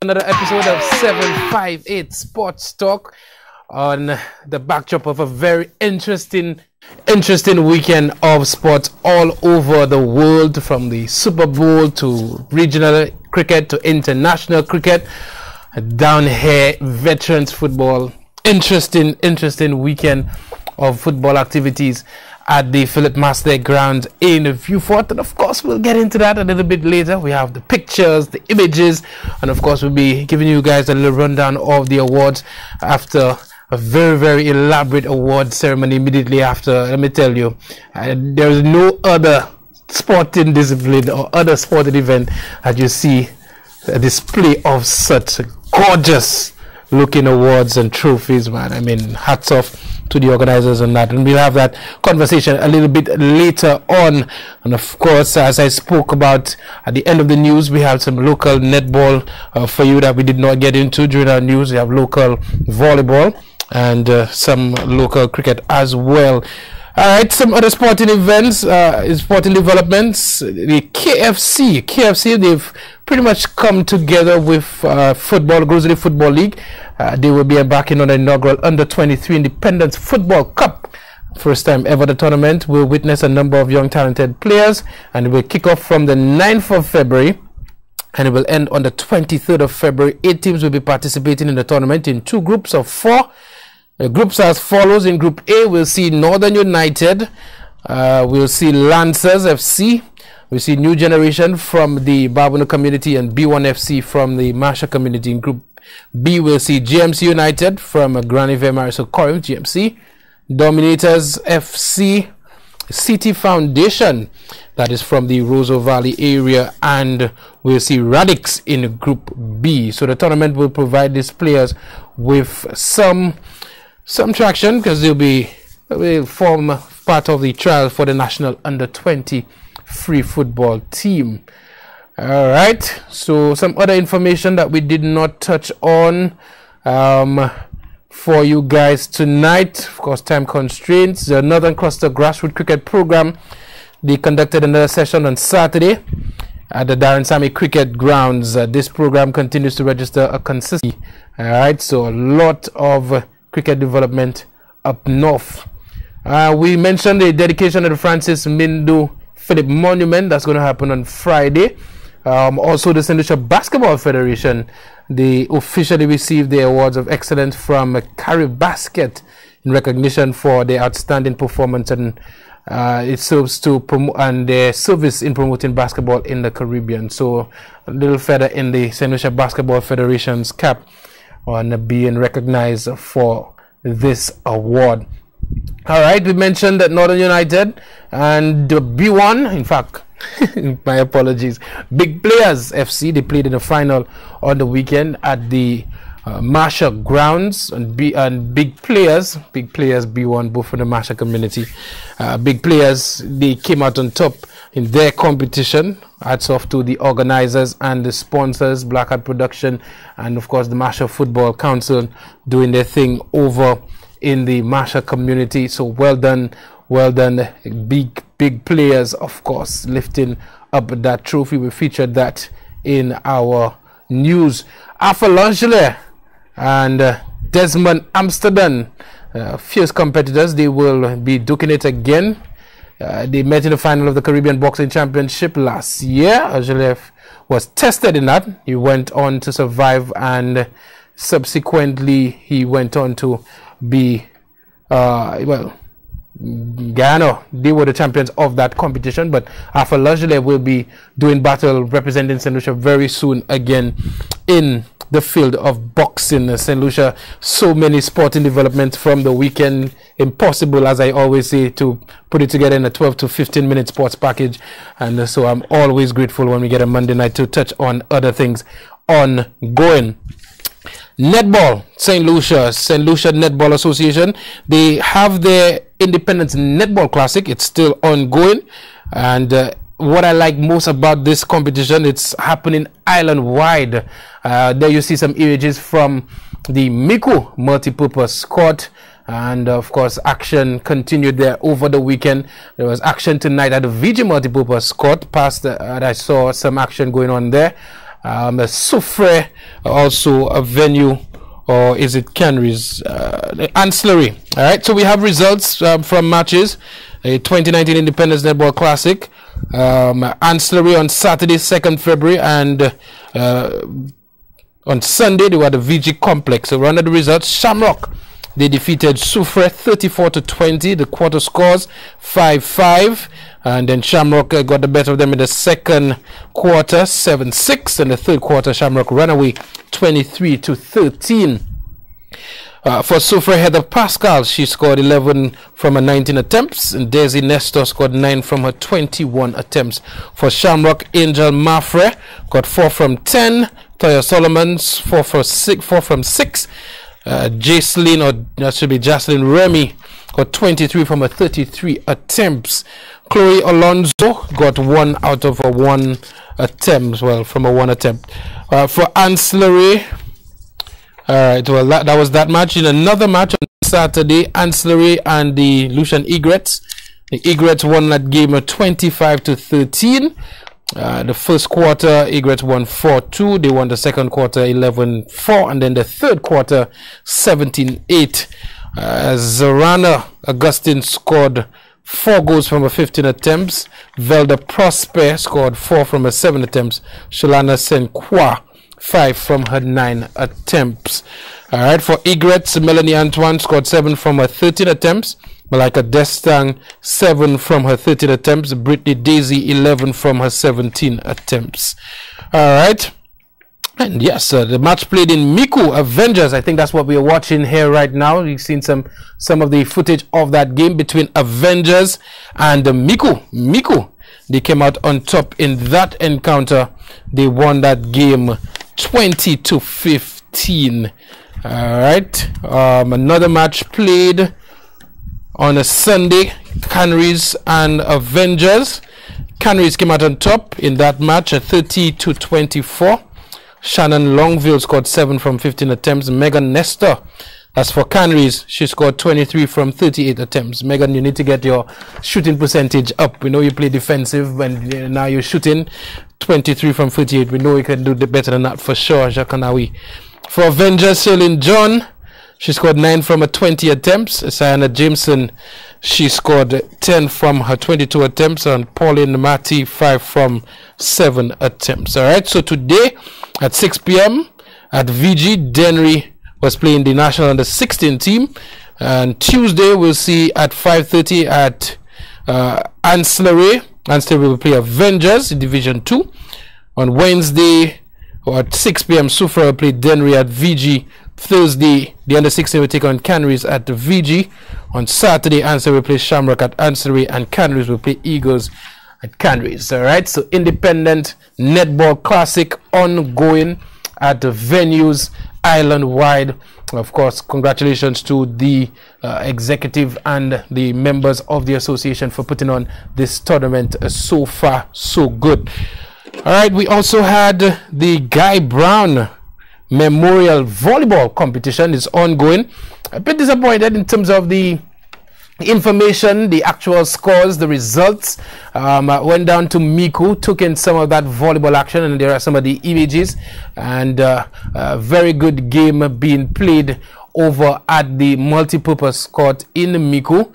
Another episode of 758 Sports Talk on the backdrop of a very interesting weekend of sports all over the world, from the Super Bowl to regional cricket to international cricket. Down here, veterans football. Interesting weekend of football activities at the Philip Master ground in Viewfort, and of course we'll get into that a little bit later. We have the pictures, the images, and of course we'll be giving you guys a little rundown of the awards after a very elaborate award ceremony immediately after. Let me tell you, there is no other sporting discipline or other sporting event that you see a display of such gorgeous looking awards and trophies, man. I mean, hats off to the organizers on that, and we'll have that conversation a little bit later on. And of course, as I spoke about at the end of the news, we have some local netball for you that we did not get into during our news. We have local volleyball and some local cricket as well. All right, some other sporting events, sporting developments. The KFC, they've pretty much come together with football, Grizzly Football League. They will be embarking on the inaugural Under-23 Independence Football Cup. First time ever the tournament will witness a number of young talented players, and it will kick off from the 9th of February and it will end on the 23rd of February. 8 teams will be participating in the tournament in 2 groups of 4. The groups as follows. In Group A, we'll see Northern United, we'll see Lancers FC, we'll see New Generation from the Barbuno community, and B1 FC from the Masha community. In Group B, we'll see GMC United from Granny Mariso Corim, GMC, Dominators FC, City Foundation, that is from the Roseau Valley area, and we'll see Radix in Group B. So the tournament will provide these players with some traction, because they'll form part of the trial for the national Under-20 free football team. All right, so some other information that we did not touch on for you guys tonight. Of course, time constraints. The Northern Cluster Grassroots Cricket Program, they conducted another session on Saturday at the Darren Sammy Cricket Grounds. This program continues to register a consistency. All right, so a lot of cricket development up north. We mentioned the dedication of the Francis Mindu Philip Monument. That's going to happen on Friday. Also, the St. Lucia Basketball Federation, they officially received the awards of excellence from Carib Basket in recognition for their outstanding performance, and it serves to promote and their service in promoting basketball in the Caribbean. So a little feather in the St. Lucia Basketball Federation's cap on being recognized for this award. All right, we mentioned that Northern United and the B1, in fact, my apologies, Big Players FC, they played in the final on the weekend at the Masha grounds, and Big Players B1, both from the Masha community. Big Players, they came out on top in their competition. Hats off to the organizers and the sponsors, Black Hat Production, and of course the Masha Football Council, doing their thing over in the Masha community. So well done. Big Players, of course, lifting up that trophy. We featured that in our news. Alpha Langele and Desmond Amsterdam, fierce competitors, they will be duking it again. They met in the final of the Caribbean Boxing Championship last year. Angele was tested in that. He went on to survive, and subsequently he went on to be Guyana, they were the champions of that competition. But Alpha Langele will be doing battle representing St. Lucia very soon again in the field of boxing. St. Lucia, so many sporting developments from the weekend. Impossible, as I always say, to put it together in a 12 to 15 minute sports package, and so I'm always grateful when we get a Monday night to touch on other things ongoing. Netball, St. Lucia Netball Association, they have their Independence Netball Classic. It's still ongoing, and what I like most about this competition, it's happening island-wide. There you see some images from the Miku multi-purpose court, and of course action continued there over the weekend. There was action tonight at the VG multi-purpose court. Past I saw some action going on there. Soufrière, also a venue, or is it Canaries? Ancillary. All right, so we have results from matches. 2019 Independence Netball Classic, Ancillary on Saturday, 2nd February, and on Sunday they were at the VG Complex. So run of the results: Shamrock, they defeated Soufrière 34-20. The quarter scores 5-5, and then Shamrock got the better of them in the second quarter, 7-6, and the third quarter Shamrock ran away 23-13. For Soufrière, Heather Pascal, she scored 11 from her 19 attempts, and Daisy Nestor scored 9 from her 21 attempts. For Shamrock, Angel Mafre got 4 from 10. Toya Solomons 4 from 6. Jacelyn, or that should be Jacelyn Remy, got 23 from her 33 attempts. Chloe Alonso got 1 out of a 1 attempt, well, from a 1 attempt. For Ancillary, alright, well, that was that match. In another match on Saturday, Ancillary and the Lucian Egrets. The Egrets won that game 25-13. The first quarter, Egrets won 4-2. They won the second quarter 11-4, and then the third quarter 17-8. Zorana Augustine scored 4 goals from her 15 attempts. Velda Prosper scored 4 from her 7 attempts. Shalana Senkwa 5 from her 9 attempts. Alright, for Egrets, Melanie Antoine scored 7 from her 13 attempts. Malika Destang 7 from her 13 attempts. Brittany Daisy 11 from her 17 attempts. Alright. And yes, the match played in Miku Avengers. I think that's what we are watching here right now. You've seen some of the footage of that game between Avengers and Miku. They came out on top in that encounter. They won that game 20-15. All right. Another match played on a Sunday. Canaries and Avengers. Canaries came out on top in that match at 30-24. Shannon Longville scored 7 from 15 attempts. Megan Nestor, as for Canaries, she scored 23 from 38 attempts. Megan, you need to get your shooting percentage up. We know you play defensive, and now you're shooting 23 from 38. We know you can do better than that for sure, Jacques. For Avengers, Celine John, she scored 9 from her 20 attempts. Sienna Jameson, she scored 10 from her 22 attempts. And Pauline Mati, 5 from 7 attempts. All right, so today at 6 p.m. at VG, Denry was playing the national under 16 team. And Tuesday, we'll see at 5:30 at Ancillary. Ancillary will play Avengers in Division 2. On Wednesday, or at 6 p.m., Soufrière will play Denry at VG. Thursday, the under 16 will take on Canaries at the VG. On Saturday, Ancillary will play Shamrock at Ancillary, and Canaries will play Eagles at Canaries. All right, so Independent Netball Classic ongoing at the venues island-wide. Of course, congratulations to the executive and the members of the association for putting on this tournament. So far, so good. All right, we also had the Guy Brown Memorial Volleyball Competition is ongoing. A bit disappointed in terms of the information, the actual scores, the results. Went down to Miku, took in some of that volleyball action, and there are some of the images, and a very good game being played over at the multi-purpose court in Miku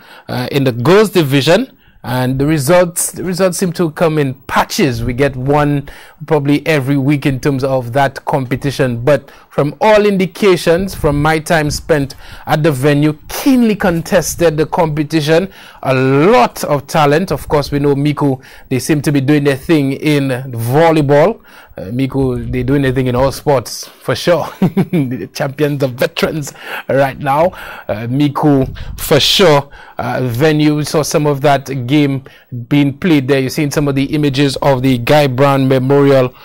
in the girls division. And the results seem to come in patches. We get one probably every week in terms of that competition, but from all indications, from my time spent at the venue, keenly contested the competition. A lot of talent. Of course, we know Miku, they seem to be doing their thing in volleyball. Miku, they're doing their thing in all sports for sure. The champions, the veterans right now. Miku for sure. Venue, we saw some of that game being played there. You've seen some of the images of the Guy Brown Memorial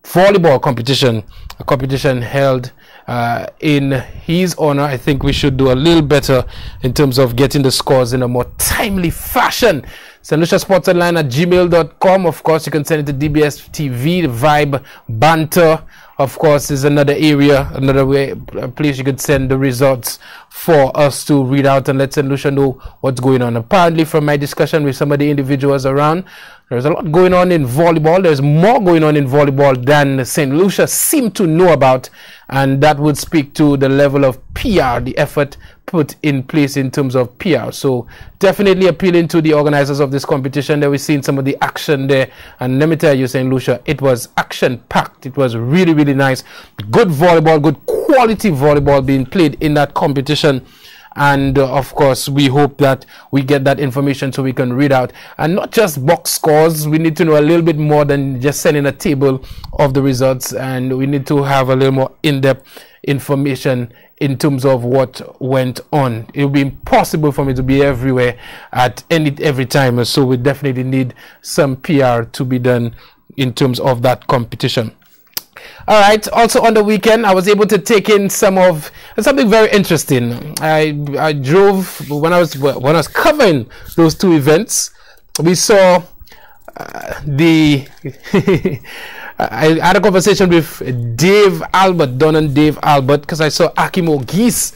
Volleyball Competition, a competition held in his honor. I think we should do a little better in terms of getting the scores in a more timely fashion. St. Lucia Sports Online at gmail.com. Of course, you can send it to DBS TV, the Vibe Banter of course, is another area, another way, a place you could send the results for us to read out and let St. Lucia know what's going on. Apparently, from my discussion with some of the individuals around, there's a lot going on in volleyball. There's more going on in volleyball than St. Lucia seem to know about, and that would speak to the level of PR, the effort put in place in terms of PR. So definitely appealing to the organizers of this competition that we've seen some of the action there. And let me tell you, St. Lucia, it was action packed. It was really, really nice. Good volleyball, good quality volleyball being played in that competition. And of course, we hope that we get that information so we can read out, and not just box scores. We need to know a little bit more than just sending a table of the results, and we need to have a little more in-depth information in terms of what went on. It will be impossible for me to be everywhere at every time, so we definitely need some PR to be done in terms of that competition. All right. Also on the weekend, I was able to take in something very interesting. I drove when I was covering those two events. We saw I had a conversation with Dave Albert, Don and Dave Albert, because I saw Akimo Geese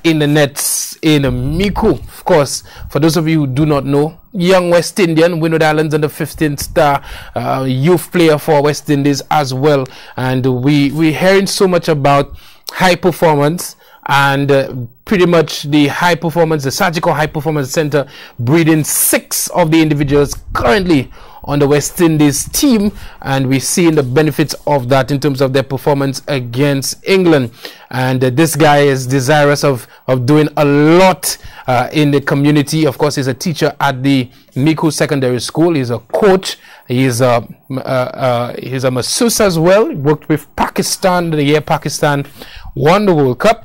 in the nets in Miku. Of course, for those of you who do not know, young West Indian, Windward Islands under 15 star youth player for West Indies as well. And we're hearing so much about high performance, and pretty much the Surgical High Performance Center breeding 6 of the individuals currently on the West Indies team, and we're seeing the benefits of that in terms of their performance against England. And this guy is desirous of doing a lot in the community. Of course, he's a teacher at the Miku Secondary School. He's a coach. He's a masseuse as well. He worked with Pakistan the year Pakistan won the World Cup.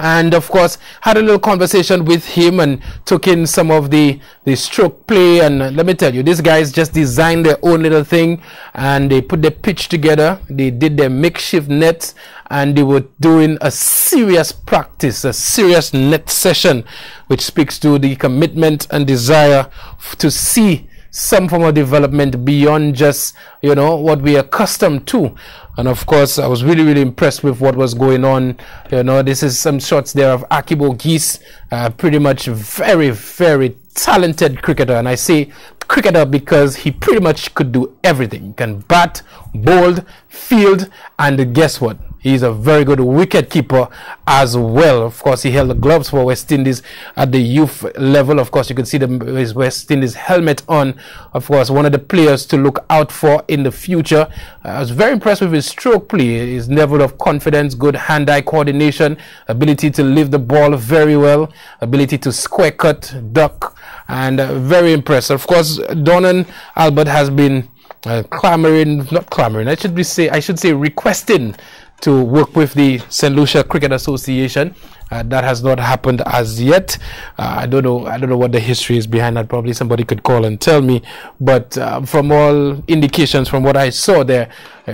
And of course, had a little conversation with him and took in some of the stroke play. And let me tell you, these guys just designed their own little thing, and they put their pitch together. They did their makeshift nets, and they were doing a serious practice, a serious net session, which speaks to the commitment and desire to see some form of development beyond just, what we are accustomed to. And of course, I was really, really impressed with what was going on. This is some shots there of Akibo Geese, pretty much very, very talented cricketer. And I say cricketer because he pretty much could do everything. He can bat, bowl, field, and guess what? He's a very good wicket keeper as well. Of course, he held the gloves for West Indies at the youth level. Of course, you can see his West Indies helmet on. Of course, one of the players to look out for in the future. I was very impressed with his stroke play, his level of confidence, good hand-eye coordination, ability to lift the ball very well, ability to square cut, duck, and very impressed. Of course, Donan Albert has been I should say requesting to work with the St. Lucia Cricket Association. That has not happened as yet. I don't know what the history is behind that. Probably somebody could call and tell me. But from all indications, from what I saw, there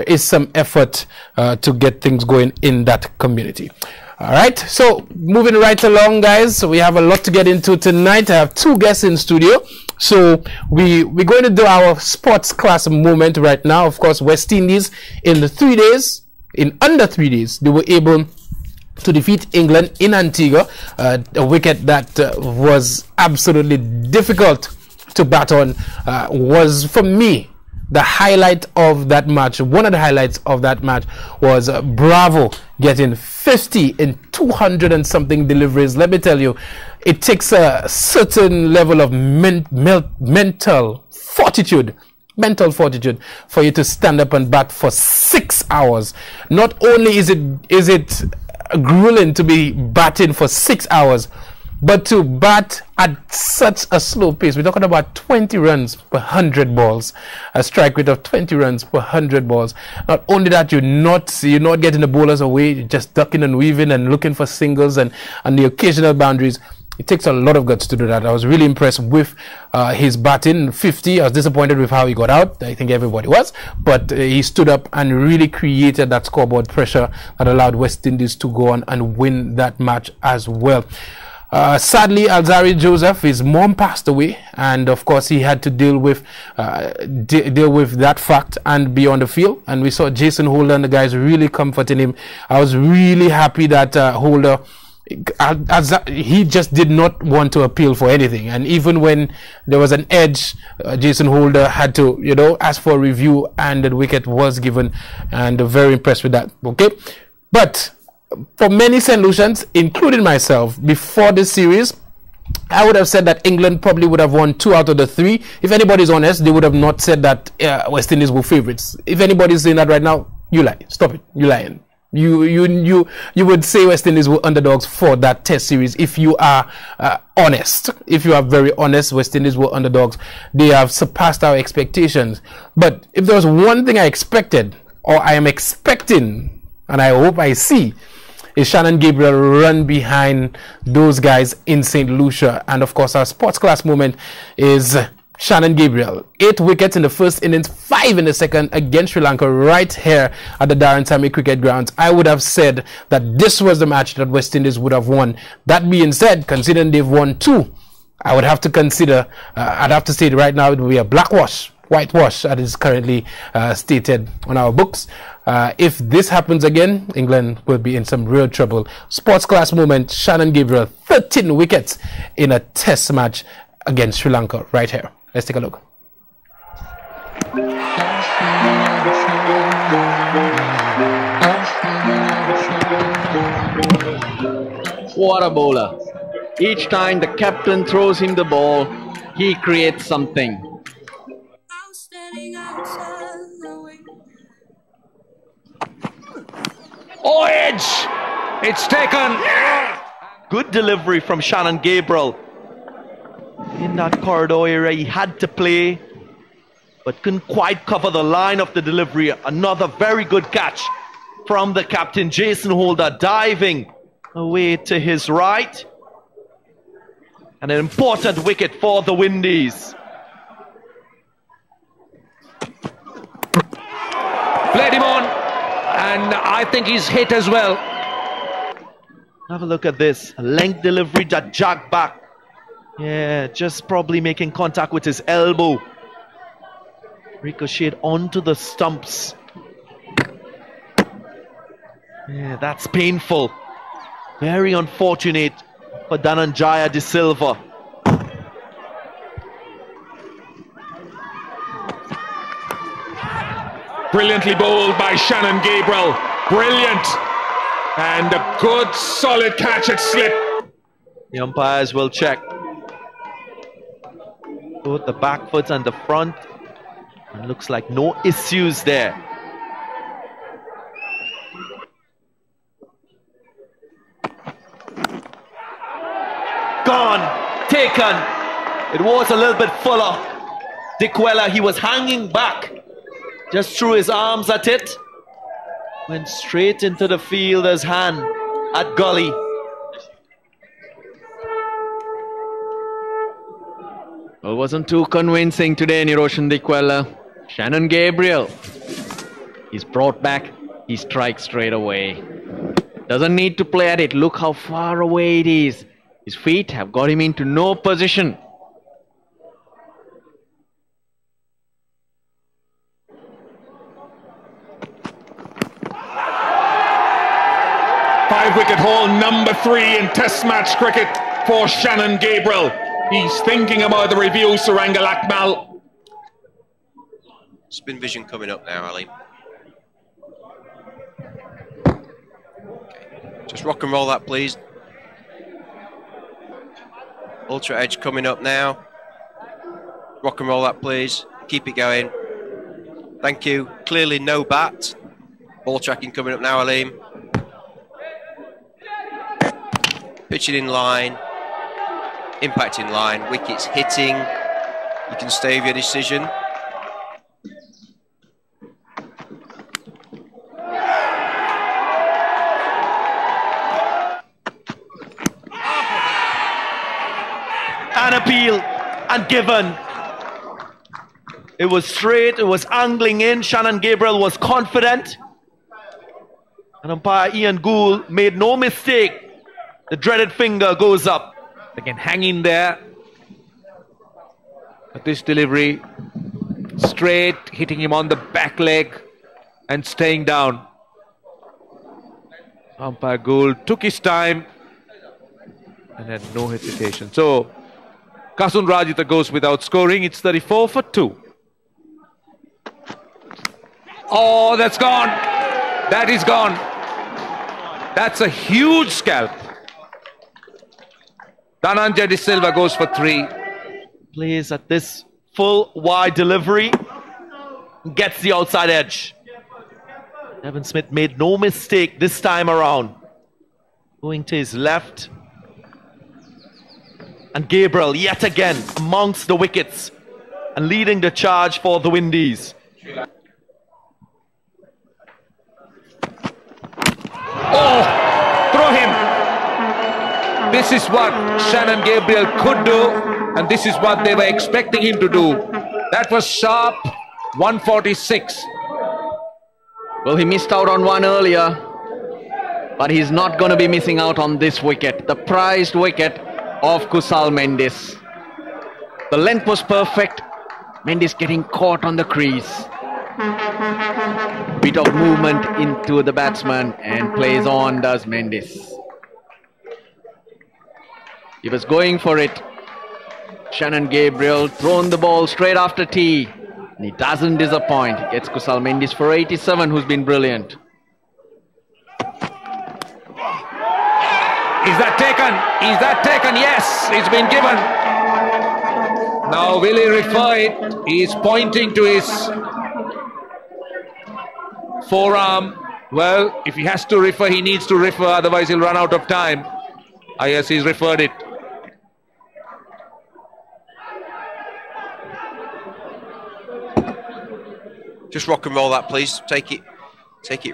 is some effort to get things going in that community. All right, so moving right along, guys. So we have a lot to get into tonight. I have 2 guests in studio. So we're going to do our sports class moment right now. Of course, West Indies in under 3 days, they were able to defeat England in Antigua, a wicket that was absolutely difficult to bat on. Was, for me, the highlight of that match. One of the highlights of that match was Bravo getting 50 in 200 and something deliveries. Let me tell you, it takes a certain level of mental fortitude for you to stand up and bat for 6 hours. Not only is it grueling to be batting for 6 hours, but to bat at such a slow pace. We're talking about 20 runs per 100 balls, a strike rate of 20 runs per 100 balls. Not only that, you're not getting the bowlers away, you're just ducking and weaving and looking for singles and the occasional boundaries. It takes a lot of guts to do that. I was really impressed with his batting. 50, I was disappointed with how he got out. I think everybody was. But he stood up and really created that scoreboard pressure that allowed West Indies to go on and win that match as well. Sadly, Alzari Joseph, his mom passed away, and of course he had to deal with that fact and be on the field. And we saw Jason Holder and the guys really comforting him. I was really happy that Holder, he just did not want to appeal for anything, and even when there was an edge, Jason Holder had to, you know, ask for a review, and the wicket was given, and very impressed with that. Okay, but for many St. Lucians, including myself, before this series, I would have said that England probably would have won 2 out of the 3. If anybody's honest, they would have not said that West Indies were favorites. If anybody's saying that right now, you lie. Stop it. You lying. You would say West Indies were underdogs for that Test series if you are honest. If you are very honest, West Indies were underdogs. They have surpassed our expectations. But if there was one thing I expected, or I am expecting, and I hope I see, is Shannon Gabriel run behind those guys in St. Lucia. And of course, our sports class moment is Shannon Gabriel. 8 wickets in the first innings, 5 in the second against Sri Lanka right here at the Darren Tammy Cricket Grounds. I would have said that this was the match that West Indies would have won. That being said, considering they've won 2, I would have to consider, I'd have to say right now it will be a whitewash that is currently stated on our books. If this happens again, England will be in some real trouble. Sports class moment, Shannon Gabriel, 13 wickets in a Test match against Sri Lanka right here. Let's take a look. What a bowler. Each time the captain throws him the ball, he creates something. Oh, edge! It's taken. Good delivery from Shannon Gabriel. In that corridor area, he had to play, but couldn't quite cover the line of the delivery. Another very good catch from the captain, Jason Holder, diving away to his right. And an important wicket for the Windies. Played him on, and I think he's hit as well. Have a look at this. A length delivery that jagged back. Yeah, just probably making contact with his elbow. Ricocheted onto the stumps. Yeah, that's painful. Very unfortunate for Dhananjaya De Silva. Brilliantly bowled by Shannon Gabriel. Brilliant. And a good solid catch at slip. The umpires will check both the back foot and the front. And looks like no issues there. Gone, taken. It was a little bit fuller. Dikwela, he was hanging back. Just threw his arms at it. Went straight into the fielder's hand at gully. Well, wasn't too convincing today, Niroshan Dikwela. Shannon Gabriel, he's brought back, he strikes straight away. Doesn't need to play at it, look how far away it is. His feet have got him into no position. Five-wicket haul number 3 in Test match cricket for Shannon Gabriel. He's thinking about the review, Surangal Akmal. Spin vision coming up now, Ali. Okay. Just rock and roll that, please. Ultra edge coming up now. Rock and roll that, please. Keep it going. Thank you. Clearly no bat. Ball tracking coming up now, Aleem. Pitching in line. Impact in line. Wickets hitting. You can stay with your decision. An appeal and given. It was straight, it was angling in. Shannon Gabriel was confident. And umpire Ian Gould made no mistake. The dreaded finger goes up. They can hang in there. But this delivery, straight, hitting him on the back leg and staying down. Umpire Gould took his time and had no hesitation. So, Kasun Rajitha goes without scoring. It's 34 for 2. Oh, that's gone. That is gone. That's a huge scalp. Dhananjay De Silva goes for 3. Plays at this full wide delivery. Gets the outside edge. Evan Smith made no mistake this time around. Going to his left. And Gabriel yet again amongst the wickets and leading the charge for the Windies. Oh, throw him. This is what Shannon Gabriel could do, and this is what they were expecting him to do. That was sharp, 146. Well, he missed out on one earlier, but he's not going to be missing out on this wicket, the prized wicket of Kusal Mendis. The length was perfect. Mendis getting caught on the crease. Bit of movement into the batsman and plays on, does Mendis. He was going for it. Shannon Gabriel thrown the ball straight after tee. And he doesn't disappoint. He gets Kusal Mendis for 87, who's been brilliant. Is that taken? Is that taken? Yes, it's been given. Now will he refer it? He's pointing to his forearm. Well, if he has to refer, he needs to refer, otherwise he'll run out of time. Ah, yes, he's referred it. Just rock and roll that, please. Take it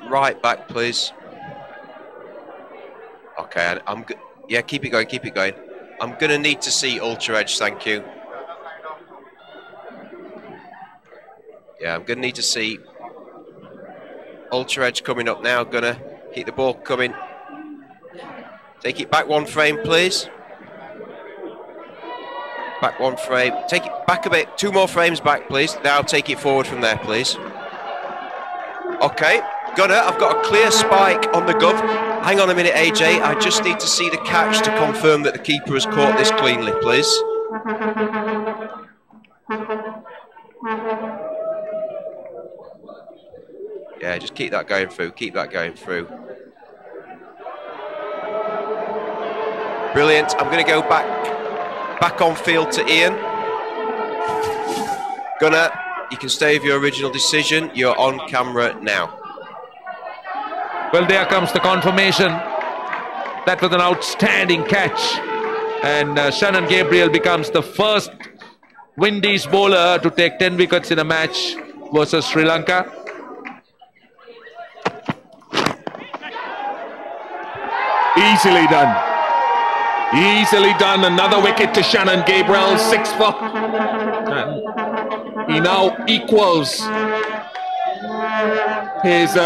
right back, please. Okay, I'm good. Yeah, keep it going, keep it going. I'm gonna need to see Ultra Edge, thank you. Yeah, I'm gonna need to see Ultra Edge coming up now. Gonna keep the ball coming. Take it back 1 frame, please. Back 1 frame. Take it back a bit. 2 more frames back, please. Now take it forward from there, please. Okay, Gunner, I've got a clear spike on the gov. Hang on a minute, AJ. I just need to see the catch to confirm that the keeper has caught this cleanly, please. Yeah, just keep that going through. Keep that going through. Brilliant. I'm going to go back on field to Ian. Gunner, you can stay with your original decision. You're on camera now. Well, there comes the confirmation. That was an outstanding catch. And Shannon Gabriel becomes the first Windies bowler to take 10 wickets in a match versus Sri Lanka. Easily done. Easily done. Another wicket to Shannon Gabriel. 6 for. And he now equals his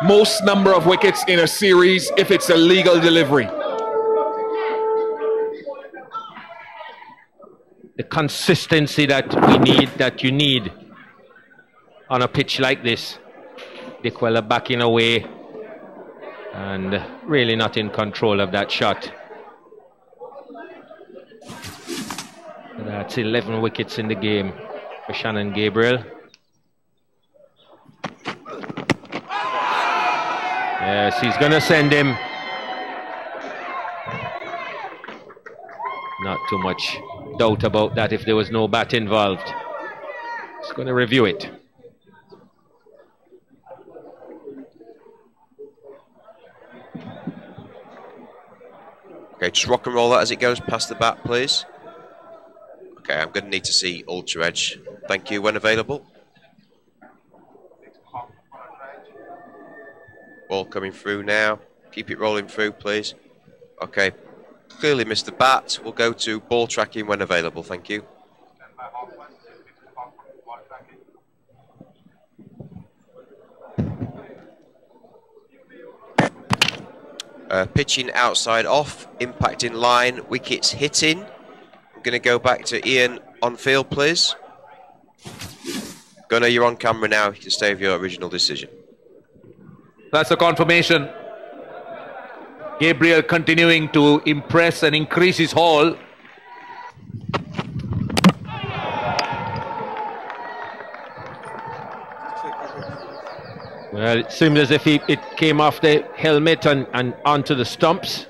most number of wickets in a series if it's a legal delivery. The consistency that you need on a pitch like this. Dikwela backing away and really not in control of that shot. That's 11 wickets in the game for Shannon Gabriel. Yes, he's going to send him. Not too much doubt about that if there was no bat involved. He's going to review it. Okay, just rock and roll that as it goes past the bat, please. Okay, I'm going to need to see Ultra Edge. Thank you, when available. Ball coming through now. Keep it rolling through, please. Okay, clearly missed the bat. We'll go to ball tracking when available. Thank you. pitching outside off, impacting line, wickets hitting. I'm going to go back to Ian on field, please. Gunnar, you're on camera now. You can stay with your original decision. That's a confirmation. Gabriel continuing to impress and increase his haul. Well, it seemed as if it came off the helmet and onto the stumps.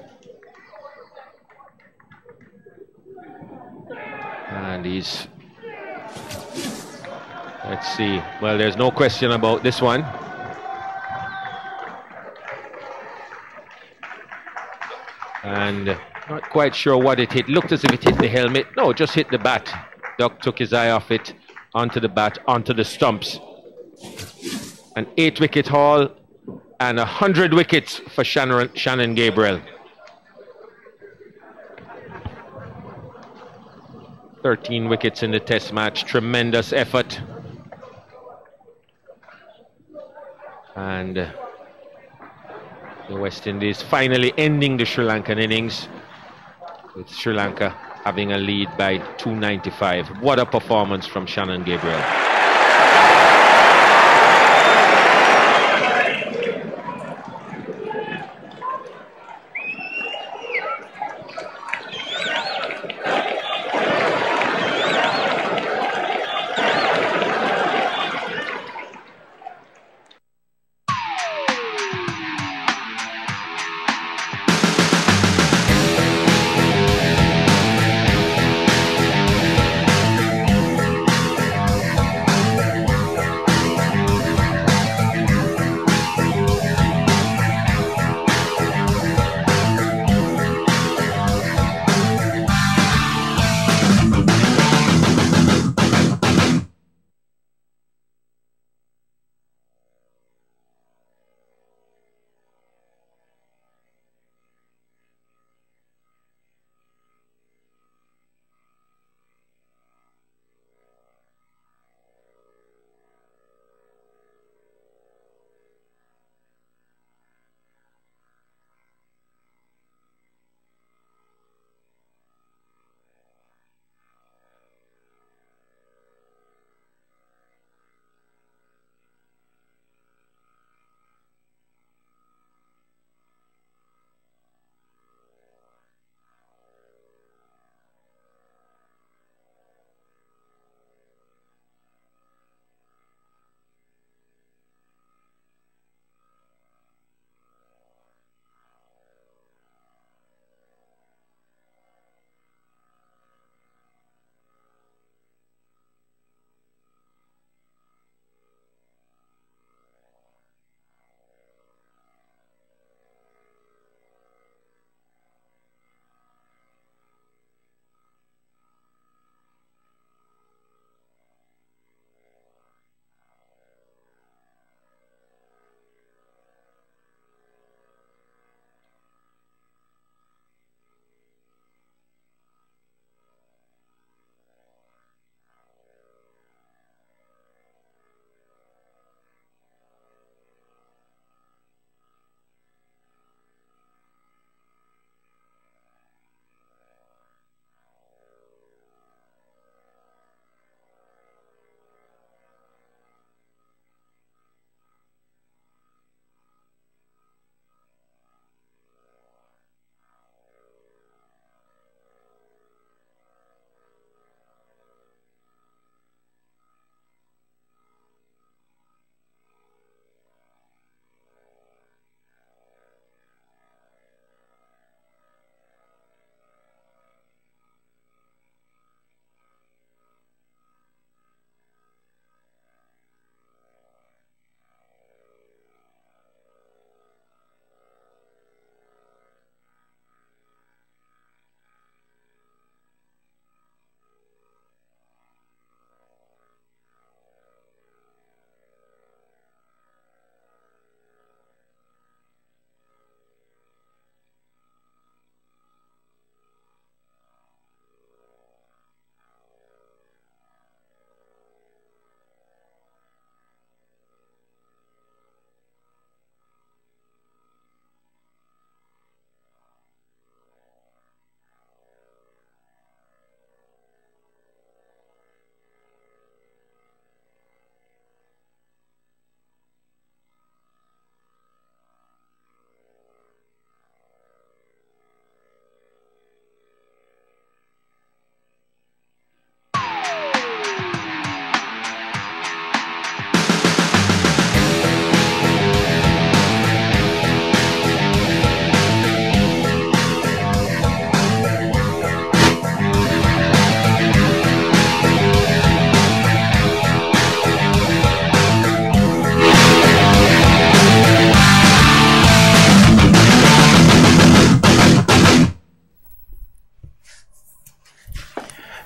And he's... Let's see. Well, there's no question about this one. And not quite sure what it hit. Looked as if it hit the helmet. No, just hit the bat. Duck took his eye off it, onto the bat, onto the stumps. An 8-wicket haul and 100 wickets for Shannon Gabriel. 13 wickets in the test match. Tremendous effort. And the West Indies finally ending the Sri Lankan innings, with Sri Lanka having a lead by 295. What a performance from Shannon Gabriel.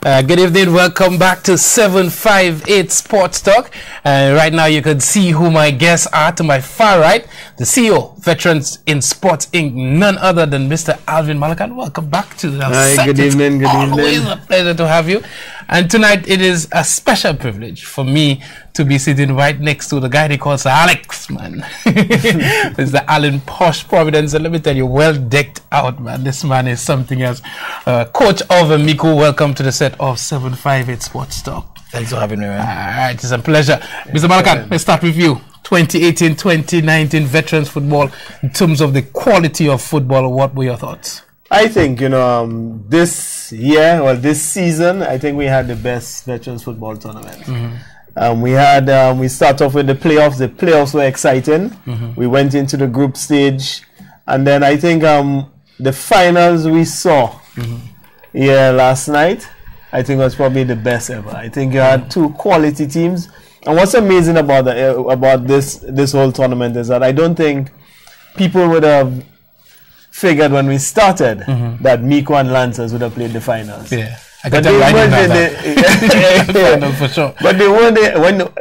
Good evening, welcome back to 758 Sports Talk. Right now you can see who my guests are. To my far right, the CEO, Veterans in Sports Inc., none other than Mr. Alvin Malakan. Welcome back to the set. Good evening, good evening. Always a pleasure to have you. And tonight it is a special privilege for me to be sitting right next to the guy they call Sir Alex, man. Mr. Alan Posh Providence. And let me tell you, well decked out, man. This man is something else. Coach of Miku, welcome to the set of 758 Sports Talk. Thanks for having me, man. All right, it's a pleasure. Mr. Malakan, let's start with you. 2018-2019 veterans football, in terms of the quality of football, what were your thoughts? I think, this year, well, this season, I think we had the best veterans football tournament. We start off with the playoffs. The playoffs were exciting. We went into the group stage. And then I think the finals we saw last night, I think was probably the best ever. I think you had two quality teams. And what's amazing about this whole tournament is that I don't think people would have figured when we started that Miko and Lancers would have played the finals. Yeah, I got that for sure. But they were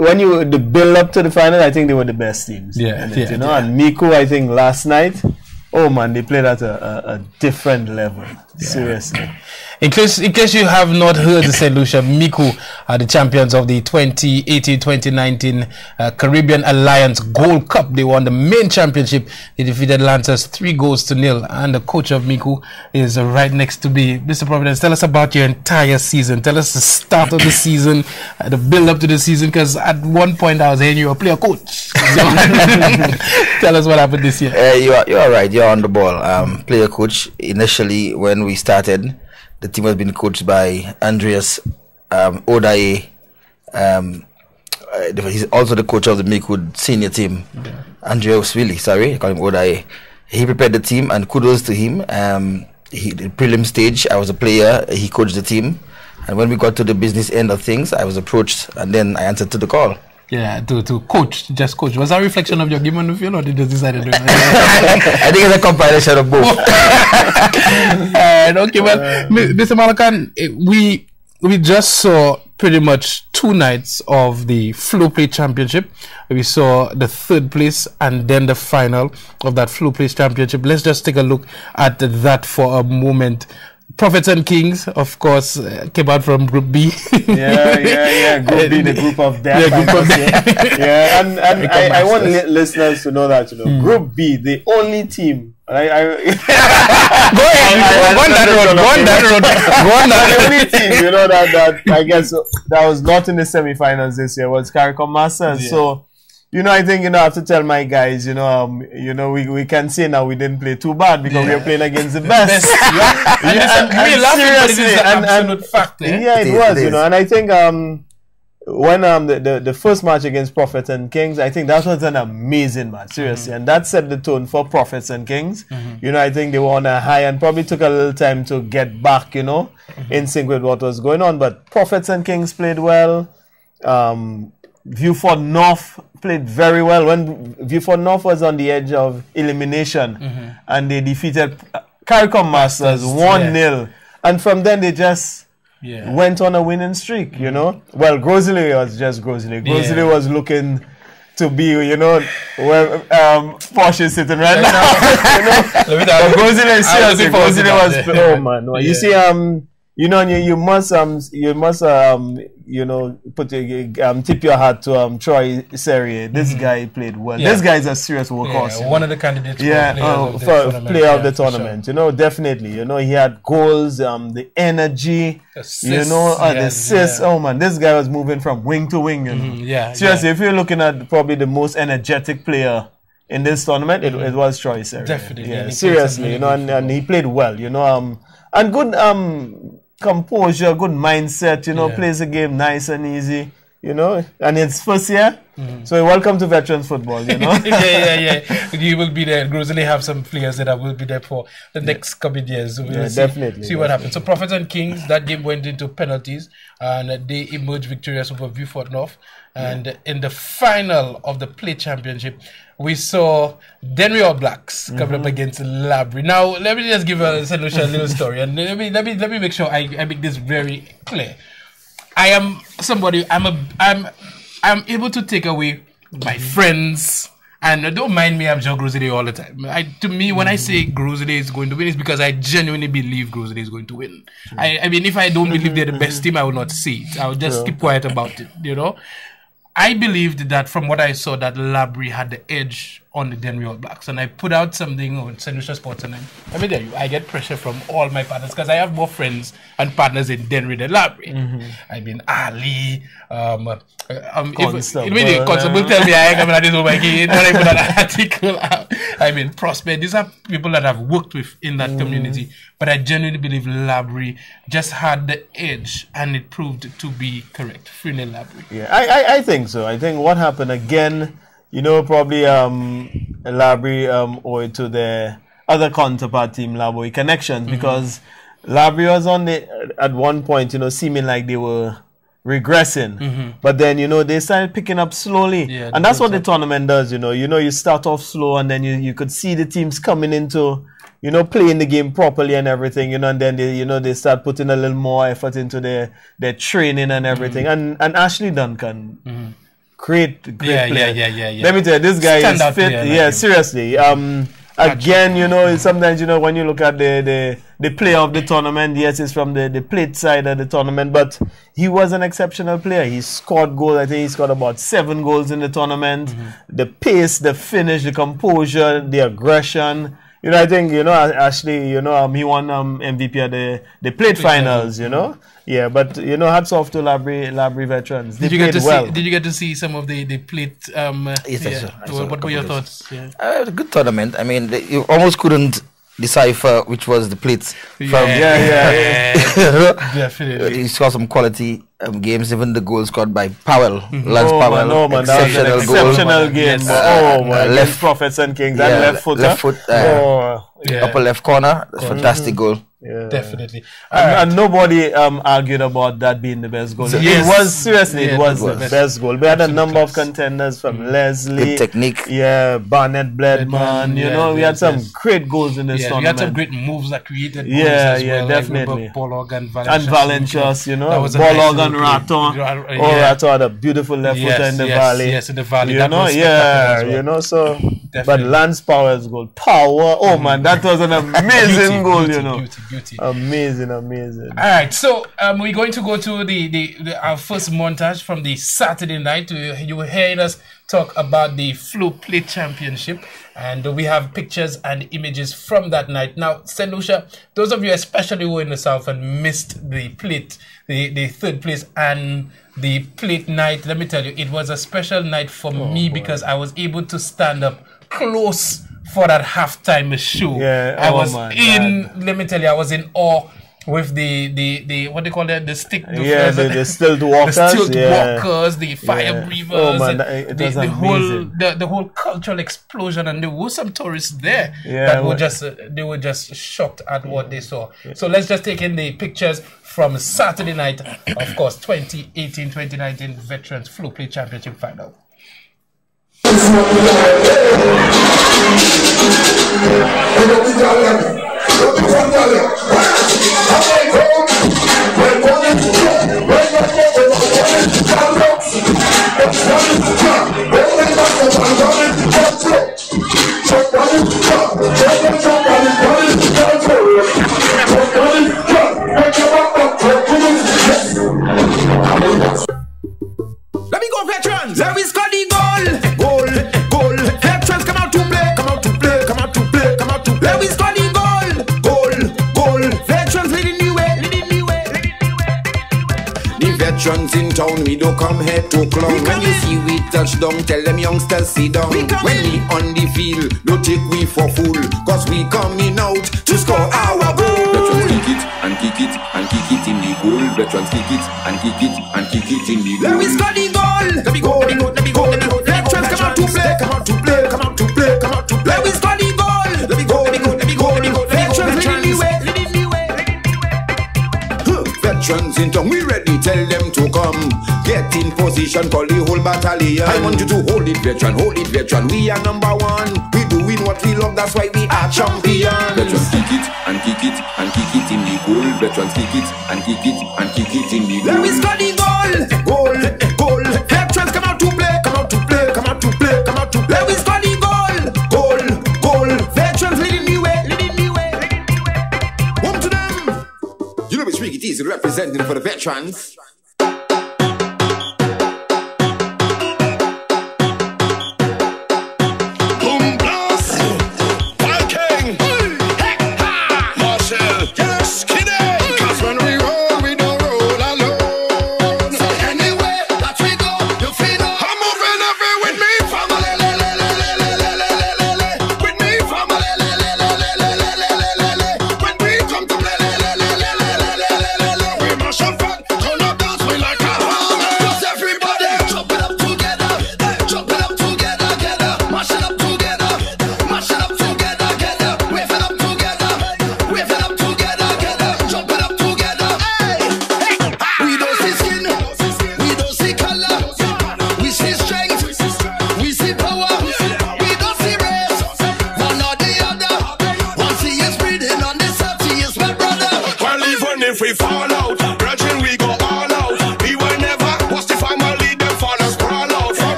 when you the build up to the final, I think they were the best teams. And Miko, I think last night, oh man, they played at a different level. Seriously. In case you have not heard the St. Lucia, Miku are the champions of the 2018-2019 Caribbean Alliance Gold Cup. They won the main championship. They defeated Lancers 3-0. And the coach of Miku is right next to me. Mr. Providence, tell us about your entire season. Tell us the start of the season, the build up to the season, because at one point I was hearing you were a player coach. So tell us what happened this year. You are right. You're on the ball. Player coach. Initially, when we started, the team has been coached by Andreas Odaye. He's also the coach of the Miku senior team. Andreas Willie, I call him Odaye. He prepared the team, and kudos to him. The prelim stage, I was a player. He coached the team. And when we got to the business end of things, I was approached, and then I answered to the call. Yeah, to coach, just coach. Was that a reflection of your game on the field, or did you decide to do it? I think it's a compilation of both. Okay, well, Mr. Malakan, we just saw pretty much 2 nights of the Flow Play Championship. We saw the 3rd place and then the final of that Flow Play Championship. Let's just take a look at that for a moment. Prophets and Kings, of course, came out from Group B. Group B, the group of death. And I want listeners to know that, Group B, the only team. Go ahead. Go on that road. The only team, that I guess that was not in the semi-finals this year was CARICOM Masters. So, I think, I have to tell my guys, we can say now we didn't play too bad because we were playing against the best. Seriously, an absolute fact. It was, and I think when the first match against Prophets and Kings, I think that was an amazing match, seriously, and that set the tone for Prophets and Kings. I think they were on a high and probably took a little time to get back, in sync with what was going on. But Prophets and Kings played well. Viewford North played very well when Viewford North was on the edge of elimination, and they defeated CARICOM Masters 1-0, and from then they just went on a winning streak. Well, Grosley was just Grosley. Grosley was looking to be, where Posh is sitting right now. Grosley is seriously. Grosley was, oh man, you see, you must put tip your hat to Troy Serrier. This guy played well. This guy is a serious workhorse. One of the candidates for player of the tournament. Definitely. He had goals, the energy, assists, the assists. Oh man, this guy was moving from wing to wing. Seriously, if you're looking at probably the most energetic player in this tournament, it was Troy Serrier. Definitely. Seriously, and he played well. And good composure, good mindset, plays the game nice and easy. you know, and it's first year. So welcome to veterans football, you know. yeah. You will be there. Grosley have some players that will be there for the next coming years. So we'll see what happens. So Prophets and Kings, that game went into penalties, and they emerged victorious over Beaufort North. And in the final of the plate championship, we saw Denry All Blacks coming up against Labrie. Now, let me just give a little story, and let me make sure I make this very clear. I am somebody. I'm able to take away my friends, and don't mind me. I'm Joe Grosley all the time. To me, when I say Grosley is going to win, it's because I genuinely believe Grosley is going to win. I mean, if I don't believe they're the best team, I will not see it. I will just keep quiet about it. You know. I believed that from what I saw that Labrie had the edge on the Denry All Blacks, and I put out something on St. Lucia Sports, and let me tell you, I get pressure from all my partners because I have more friends and partners in Denry than Labrie. I mean, Ali, Constable tell me I ain't coming at this over again. When I put that article out, I mean, Prosper, these are people that I've worked with in that community, but I genuinely believe Labrie just had the edge, and it proved to be correct. 3-0 Labrie. Yeah, I think so. I think what happened again, you know, probably Labrie owed it to the other counterpart team, Labrie Connections, because Labrie was on at one point, you know, seeming like they were regressing, but then, you know, they started picking up slowly, and that's what the tournament does. You know, you start off slow, and then you could see the teams coming into, you know, playing the game properly and everything, you know, and then they start putting a little more effort into their training and everything, and Ashley Duncan. Great player. Let me tell you, this guy is fit. Seriously. Again, you know, sometimes, you know, when you look at the player of the tournament, yes, it's from the plate side of the tournament, but he was an exceptional player. He scored goals. I think he scored about 7 goals in the tournament. The pace, the finish, the composure, the aggression. You know, I think, you know, Ashley, you know, he won MVP at the plate finals, you know. Yeah, but, you know, hats off to Labrie veterans. They played well. Did you get to see some of the plate? Yes, I saw what were your thoughts? A good tournament. I mean, you almost couldn't decipher which was the plates from. Definitely. He saw some quality games, even the goal scored by Powell, Lance Powell. No, man, that was an exceptional game. Oh, my, left Prophets and Kings, that left footer. Left foot, upper left corner, fantastic goal. Yeah. Definitely. And nobody argued about that being the best goal. It was, seriously, it was the best goal. We had a number of contenders from Leslie. Good technique. Yeah, Barnett Bledman. You know, we had some great goals in this tournament. We had some great moves that created goals as well. Definitely. Like Bolog and Valencius, you know. Bolog and Raton. Raton had a beautiful left footer in the valley. Yes, in the valley. You know, you know, so. Definitely. But Lance Powell's goal. Power. Oh, man, that was an amazing goal, you know. Beauty. Amazing. All right, so we're going to go to our first montage from the Saturday night. You were hearing us talk about the Flow Plate Championship, and we have pictures and images from that night. Now, St. Lucia, those of you especially who were in the south and missed the plate, the third place and the plate night, let me tell you, it was a special night for me because I was able to stand up close for that halftime show. I was let me tell you, I was in awe with the what they call it, the stick, the stilt walkers, the fire breathers, the whole cultural explosion, and there were some tourists there that were just shocked at what they saw. So let's just take in the pictures from Saturday night, of course, 2018-2019 Veterans Flow Plate Championship final. Let me go, veterans. Let me score the goal. Veterans, come out to play. Let me score the goal. Veterans, leading the way. The veterans in town, we don't come here to clown. When you see we touch down, tell them youngsters sit down. When we on the field, don't take we for fool, cause we coming out to score our goal. it and kick it and kick it in the goal. Veterans kick it and kick it and kick it in the goal. Let me score the goal. Let me go, let me go, let me go, let me go. Veterans come out to play, come out to play, come out to play, come out to play. Let me score the goal. Let me go, let me go, let me go, let me go. Veterans leading the way, leading the way. Veterans in town, we ready, tell them to come. Get in position, call the whole battalion. I want you to hold it, veteran, we are number one. We doing what we love, that's why we are champions. Veterans kick it and kick it and kick it in the goal. Veterans kick it and kick it and kick it in the goal. Let me score the goal. Goal, goal. Veterans come out to play, come out to play, come out to play, come out to play. Let me score the goal. Goal, goal. Veterans leading the way, leading the way. Home to them. You know which week it is representing for the veterans.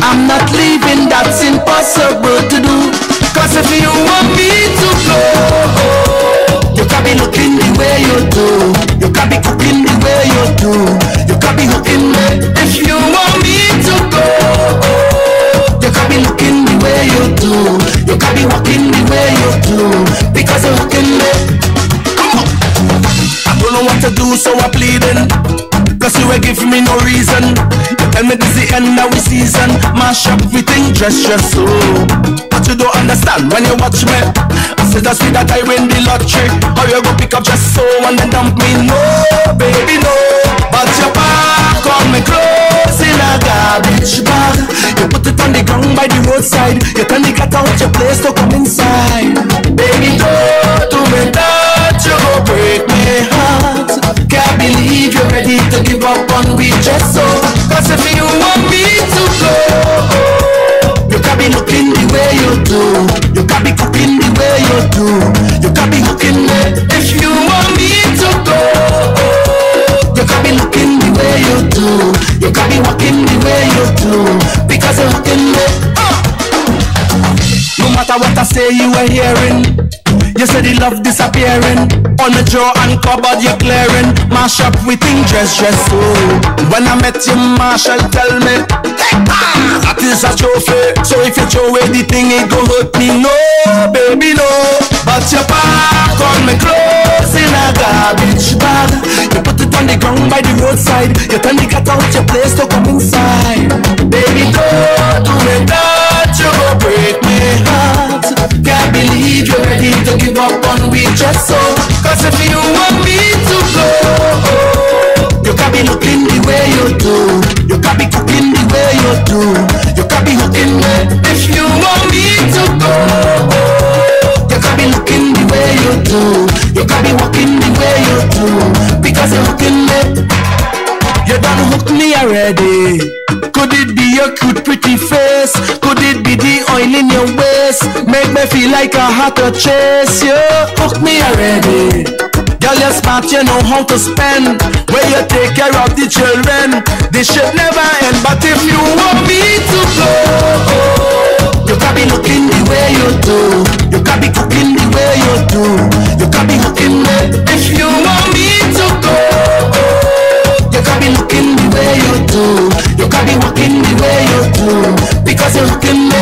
I'm not leaving, that's impossible to do. Cause if you want me to go, you can be looking the way you do. You can be cooking the way you do. You can be hooking me. If you want me to go, you can be looking the way you do. You can be walking the way you do. Because you're hooking me. Come on. I don't know what to do, so I'm pleading. Cause you ain't give me no reason. You tell me this the end of the season. Mash up everything, just so. But you don't understand when you watch me. I said that's me that I win the lottery. Or you go pick up just so and then dump me. No, baby, no. But your back on me clothes in a garbage bag. You put it on the ground by the roadside. You turn the cat out your place to come inside. Baby, don't do me that. You go break my heart. Can't believe you're ready to give up on me just so. Cause if you want me to go, you can be looking the way you do. You can be cooking the way you do. You can be hooking me. If you want me to go, you can be looking the way you do. You can be walking the way you do. Because you're hooking me. No matter what I say, you are hearing. You said the love disappearing. On the drawer and cupboard you're clearing. Mash up everything, dress so. When I met you, Marshall tell me, hey, that is a trophy. So if you throw away the thing, it go hurt me. No, baby, no. But you pack on me clothes in a garbage bag. You put it on the ground by the roadside. You turn the cat out your place to come inside. Baby, don't do me that. You go break my heart. Can't believe you're ready to give up on me just so. Cause if you want me to go, you can be looking the way you do. You can be cooking the way you do. You can be hooking me. If you want me to go, you can be looking the way you do. You can be walking the way you do. Because you're hooking me. You done hooked me already. Could it be your cute pretty face? Could it be the oil in your waist? Make me feel like I had to chase you. Hook me already. Girl, you're smart, you know how to spend. Where you take care of the children. This shit never end. But if you want me to go, you gotta be looking the way you do. You gotta be cooking the way you do. You gotta be hooking me. If you want me to go, you gotta be looking the way you do. You gotta be walking the way you do. Because you're hooking me.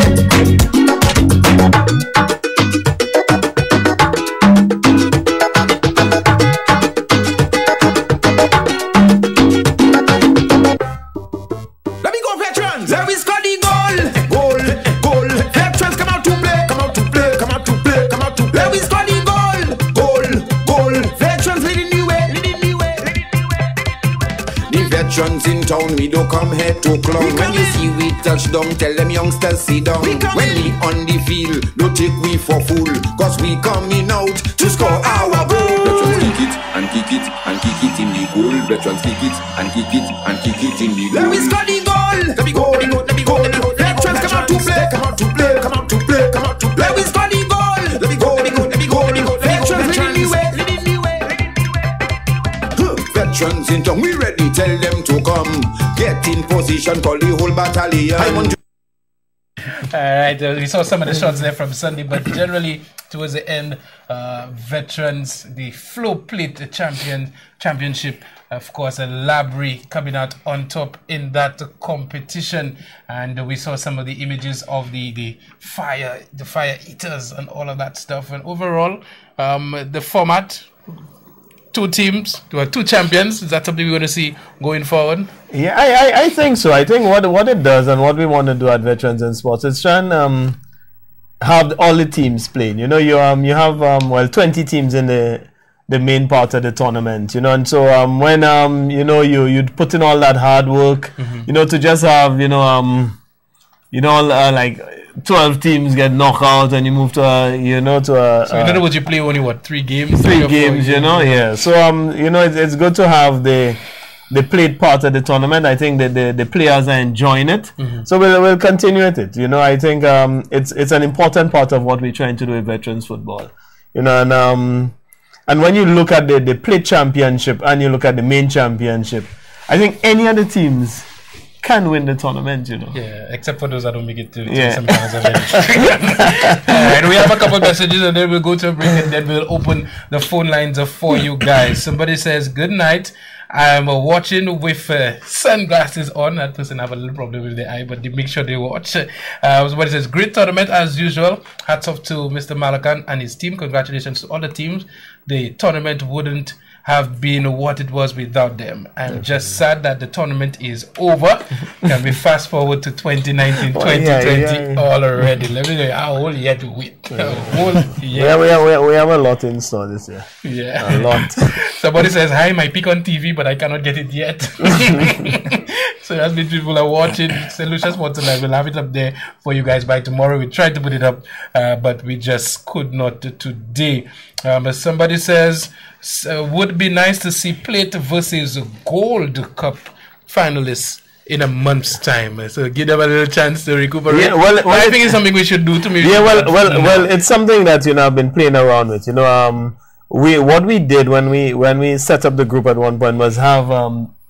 In town, we don't come here to clown. When you see we touch down, tell them youngsters sit down. When we on the field, don't take we for fool. Cause we coming out to score our goal. Veterans kick it and kick it and kick it in the goal. Veterans kick it and kick it and kick it in the goal. Let me score the goal. Let me go, let me go, let me go, let me go. Veterans come out to play, come out to play, come out to play, come out to play. Let me score the goal. Let me go, let me go, let me go, let me go. Veterans leading the way, leading the way. Veterans in town, we ready. Tell them to come, get in position, call the whole battalion. Alright, we saw some of the shots there from Sunday, but generally towards the end, Veterans, the Flow Plate Championship, of course, Labrie coming out on top in that competition, and we saw some of the images of the fire eaters and all of that stuff, and overall, the format. 2 teams, two champions. Is that something we're going to see going forward? Yeah, I think so. I think what it does and what we want to do at Veterans in Sports is try and have all the teams playing. You know, you have 20 teams in the main part of the tournament. You know, and so when you know you'd put in all that hard work, you know, to just have like 12 teams get knocked out and you move to so in other words, you play only what, 3 games? 3 games, you know, yeah. So you know, it's good to have the played part of the tournament. I think that the players are enjoying it. So we'll continue with it. You know, I think it's an important part of what we're trying to do with veterans football. You know, and when you look at the plate championship and you look at the main championship, I think any other teams can win the tournament, you know. Yeah, except for those that don't make it to sometimes. And we have a couple of messages and then we'll go to a break and then we'll open the phone lines for you guys. Somebody says, good night. I'm watching with sunglasses on. That person have a little problem with the eye, but they make sure they watch. Somebody says, great tournament as usual. Hats off to Mr. Malakan and his team. Congratulations to all the teams. The tournament wouldn't have been what it was without them. I'm just sad that the tournament is over. Can we fast forward to 2019, 2020 all already? Let me know how whole year to wait. We have a lot in store this year. Yeah. A lot. Somebody says, hi, my pick on TV, but I cannot get it yet. So that's means people are watching. Solutions for tonight. We'll have it up there for you guys by tomorrow. We tried to put it up, but we just could not today. Somebody says, would be nice to see plate versus Gold Cup finalists in a month's time. So give them a little chance to recuperate. Yeah, well, I think it's something we should do to maybe. Yeah, well, it's something that I've been playing around with. You know, what we did when we set up the group at one point was have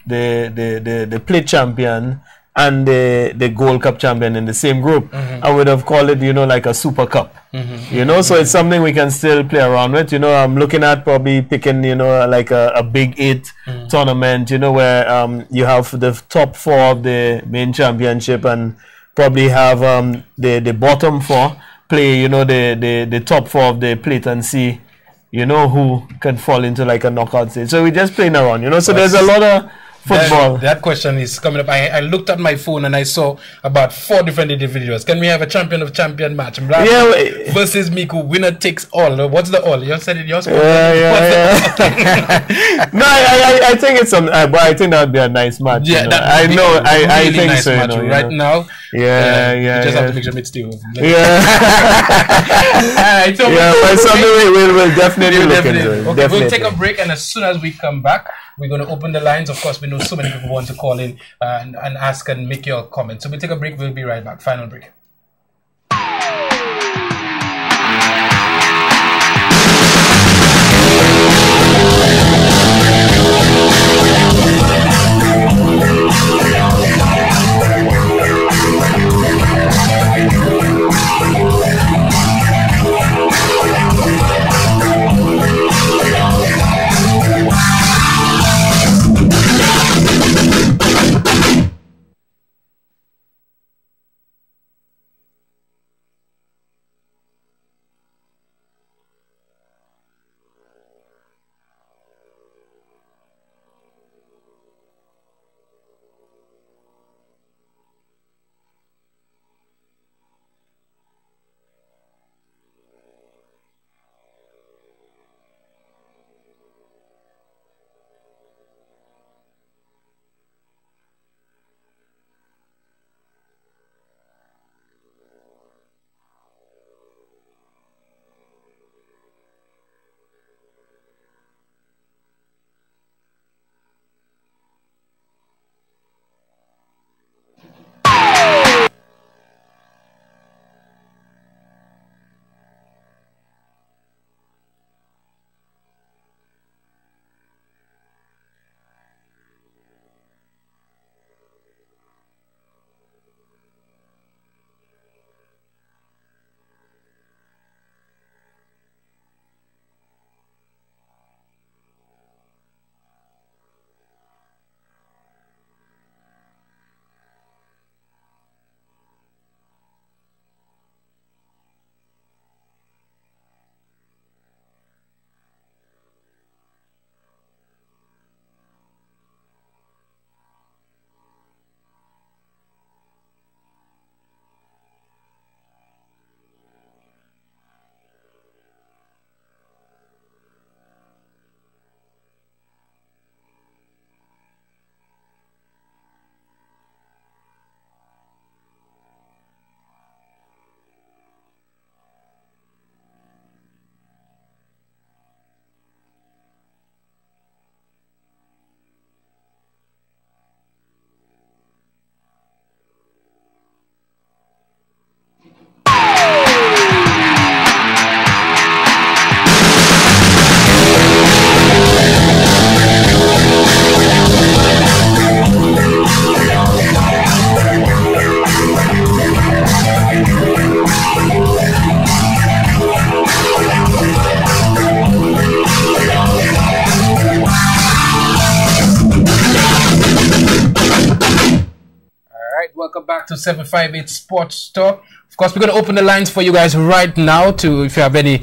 the plate champion and the Gold Cup champion in the same group. I would have called it, like a Super Cup. You know, so it's something we can still play around with. You know, I'm looking at probably picking, like a Big 8 tournament, where you have the top 4 of the main championship and probably have the bottom 4 play, the top 4 of the plate and see, who can fall into like a knockout stage. So we're just playing around, so there's a lot of football. That question is coming up. I looked at my phone and I saw about 4 different individuals. Can we have a champion of champion match? Versus Miku, winner takes all. What's the all? You said it yourself. No, I think it's I think that would be a nice match. Yeah, I think nice so. Match right now. You just have to make sure it's still. But something we'll definitely look into it. Okay, we'll take a break, and as soon as we come back, we're going to open the lines. Of course, we know so many people want to call in and ask and make your comments. So we'll take a break. We'll be right back. Final break. back to 758 Sports Talk. Of course, we're going to open the lines for you guys right now to, if you have any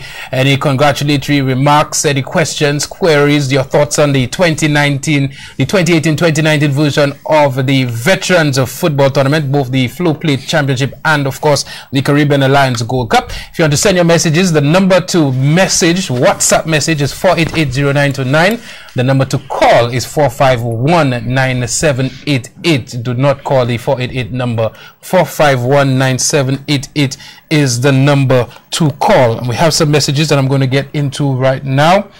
congratulatory remarks, any questions, queries, your thoughts on the 2018-2019 version of the Veterans of Football Tournament, both the Flow Plate Championship and, of course, the Caribbean Alliance Gold Cup. If you want to send your messages, the number to message, WhatsApp message is 4880929. The number to call is 4519788. Do not call the 488 number. 4519788 is the number to call. And we have some messages that I'm going to get into right now.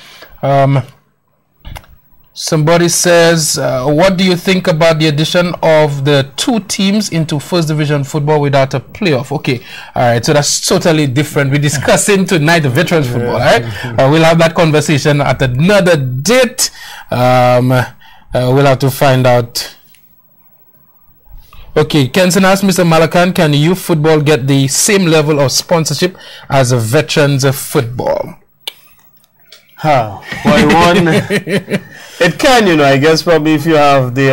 Somebody says, what do you think about the addition of the 2 teams into First Division football without a playoff? Okay, all right, so that's totally different. We're discussing tonight the Veterans football, all right? We'll have that conversation at another date. We'll have to find out. Okay, Kenson asked Mr. Malakan, can youth football get the same level of sponsorship as a Veterans of football? Well, it can, you know. I guess probably if you have the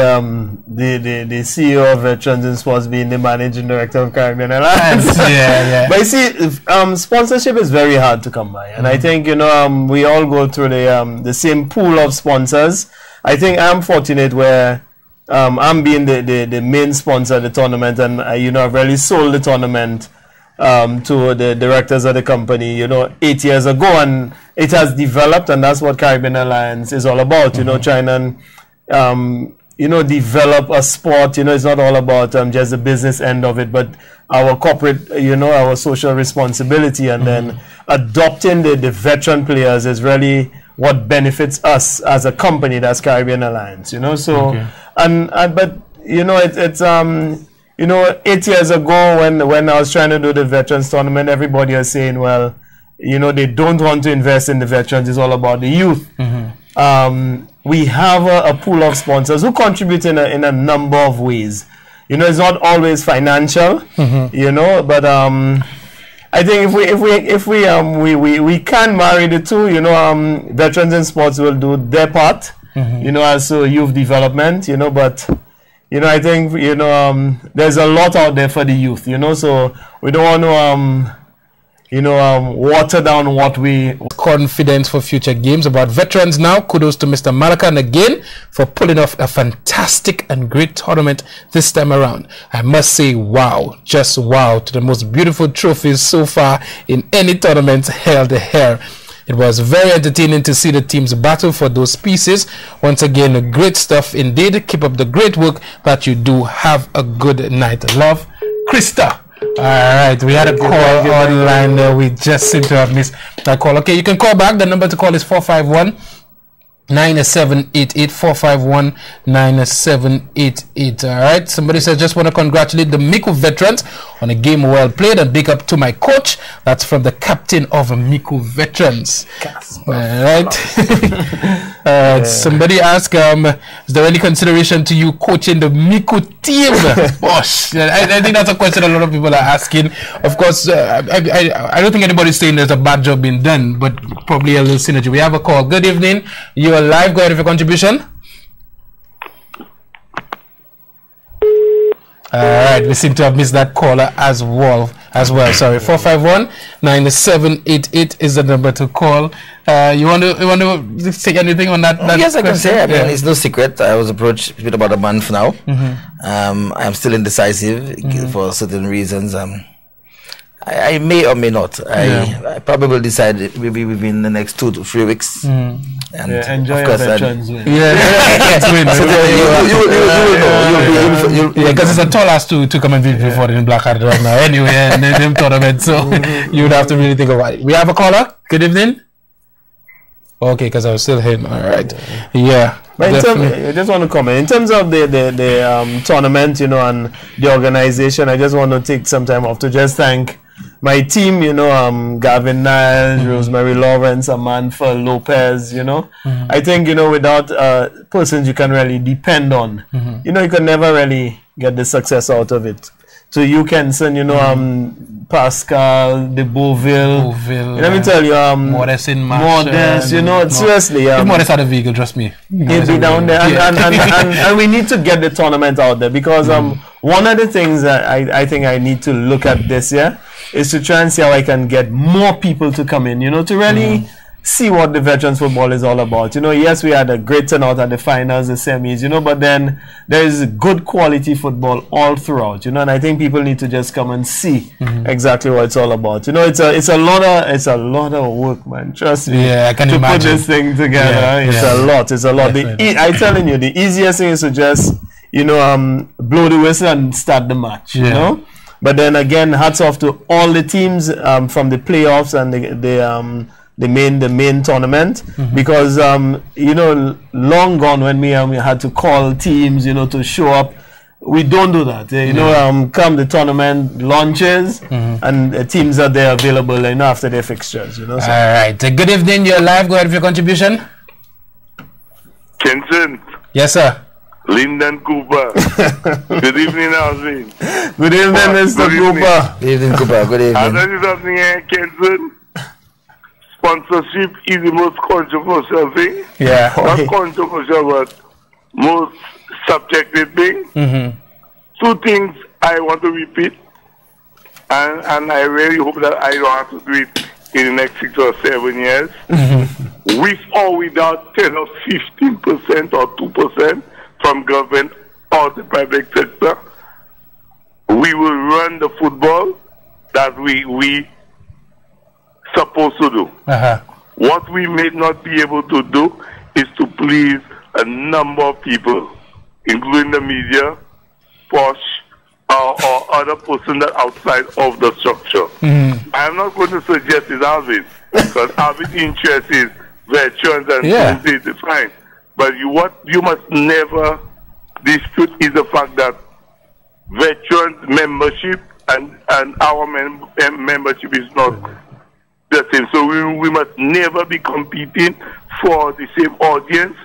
CEO of Veterans in Sports being the managing director of Caribbean Alliance. Yeah. But you see, sponsorship is very hard to come by, and I think, you know, we all go through the same pool of sponsors. I think I'm fortunate where I'm being the main sponsor of the tournament, and you know, I've really sold the tournament to the directors of the company, you know, 8 years ago, and it has developed, and that's what Caribbean Alliance is all about, you know, trying and you know, develop a sport. You know, it's not all about just the business end of it, but our corporate, you know, our social responsibility, and then adopting the veteran players is really what benefits us as a company, that's Caribbean Alliance, you know. So but you know, it's you know, 8 years ago when I was trying to do the veterans tournament, everybody was saying, well, you know, they don't want to invest in the veterans, it's all about the youth. We have a pool of sponsors who contribute in a number of ways. You know, it's not always financial, you know, but I think if we can marry the two, you know, Veterans in Sports will do their part, you know, also youth development, you know, but you know, I think, you know, there's a lot out there for the youth, you know, so we don't want to, you know, water down what we... Confidence for future games. About veterans now, kudos to Mr. Malakan again for pulling off a fantastic and great tournament this time around. I must say, wow, just wow, to the most beautiful trophies so far in any tournament held here. It was very entertaining to see the teams battle for those pieces. Once again, great stuff indeed. Keep up the great work that you do. Have a good night. Love, Krista. All right, we had a call online there. We just seem to have missed that call. Okay, you can call back. The number to call is 451-9788, 451-9788. All right, somebody says, just want to congratulate the Miku veterans on a game well played, and big up to my coach. That's from the captain of Miku veterans. All right. Somebody asked, is there any consideration to you coaching the Miku team? Gosh, I think that's a question a lot of people are asking. Of course, I don't think anybody's saying there's a bad job being done, but probably a little synergy. We have a call. Good evening. You are live. Go ahead with your contribution. All right, we seem to have missed that caller as well. Sorry, 451-9788 is the number to call. You want to say anything on that? Yes, I can say. I mean, it's no secret. I was approached a bit about a month now. I'm still indecisive for certain reasons. I may or may not. I probably will decide maybe within the next 2 to 3 weeks. And enjoy your veterans win. Because it's a tall ask to come and be for in Black Card right now. Anyway, and them tournament, so you would have to really think about it. We have a caller. Good evening. Okay, because I was still him. All right. Yeah. But I just want to comment in terms of the tournament, you know, and the organization. I just want to take some time off to just thank my team, you know, Gavin Niles, Rosemary Lawrence, Amanfa Lopez, you know. I think, you know, without persons you can really depend on, you know, you can never really get the success out of it. to you, Kenson, you know, Pascal, de Beauville. Let me tell you, Modest in Modest, you know, seriously. If Modest had a vehicle, trust me. He'll be down there. And we need to get the tournament out there because one of the things that I think I need to look at this year is to try and see how I can get more people to come in, you know, to really see what the veterans football is all about. You know, yes, we had a great turnout at the finals, the semis, you know, but then there is good quality football all throughout, you know, and I think people need to just come and see exactly what it's all about. You know, it's a lot of work, man. Trust me. Yeah, I can to imagine. put this thing together. It's a lot. I'm telling you, the easiest thing is to just, you know, blow the whistle and start the match. You know, but then again, hats off to all the teams from the playoffs and the main tournament because you know, long gone when we had to call teams, you know, to show up. We don't do that. You know, come the tournament launches and the teams are there available, you know, after their fixtures. You know. So. All right. Good evening. You're live. Go ahead with your contribution. Kenson. Yes, sir. Lyndon Cooper. Good evening, Alvin. Good evening, Mr. Cooper. Good evening, Cooper. Good evening. I'll tell you something here, Kenson. Sponsorship is the most controversial thing. Yeah. Not controversial, but most subjective thing. Two things I want to repeat, and I really hope that I don't have to do it in the next 6 or 7 years. With or without 10 or 15% or 2% from government or the private sector, we will run the football that we supposed to do. What we may not be able to do is to please a number of people, including the media, posh, or other person that outside of the structure. I am not going to suggest it's Alvin, because Alvin's interest is veterans and things is fine. But what you must never dispute is the fact that veterans membership and our membership is not the same. So we must never be competing for the same audience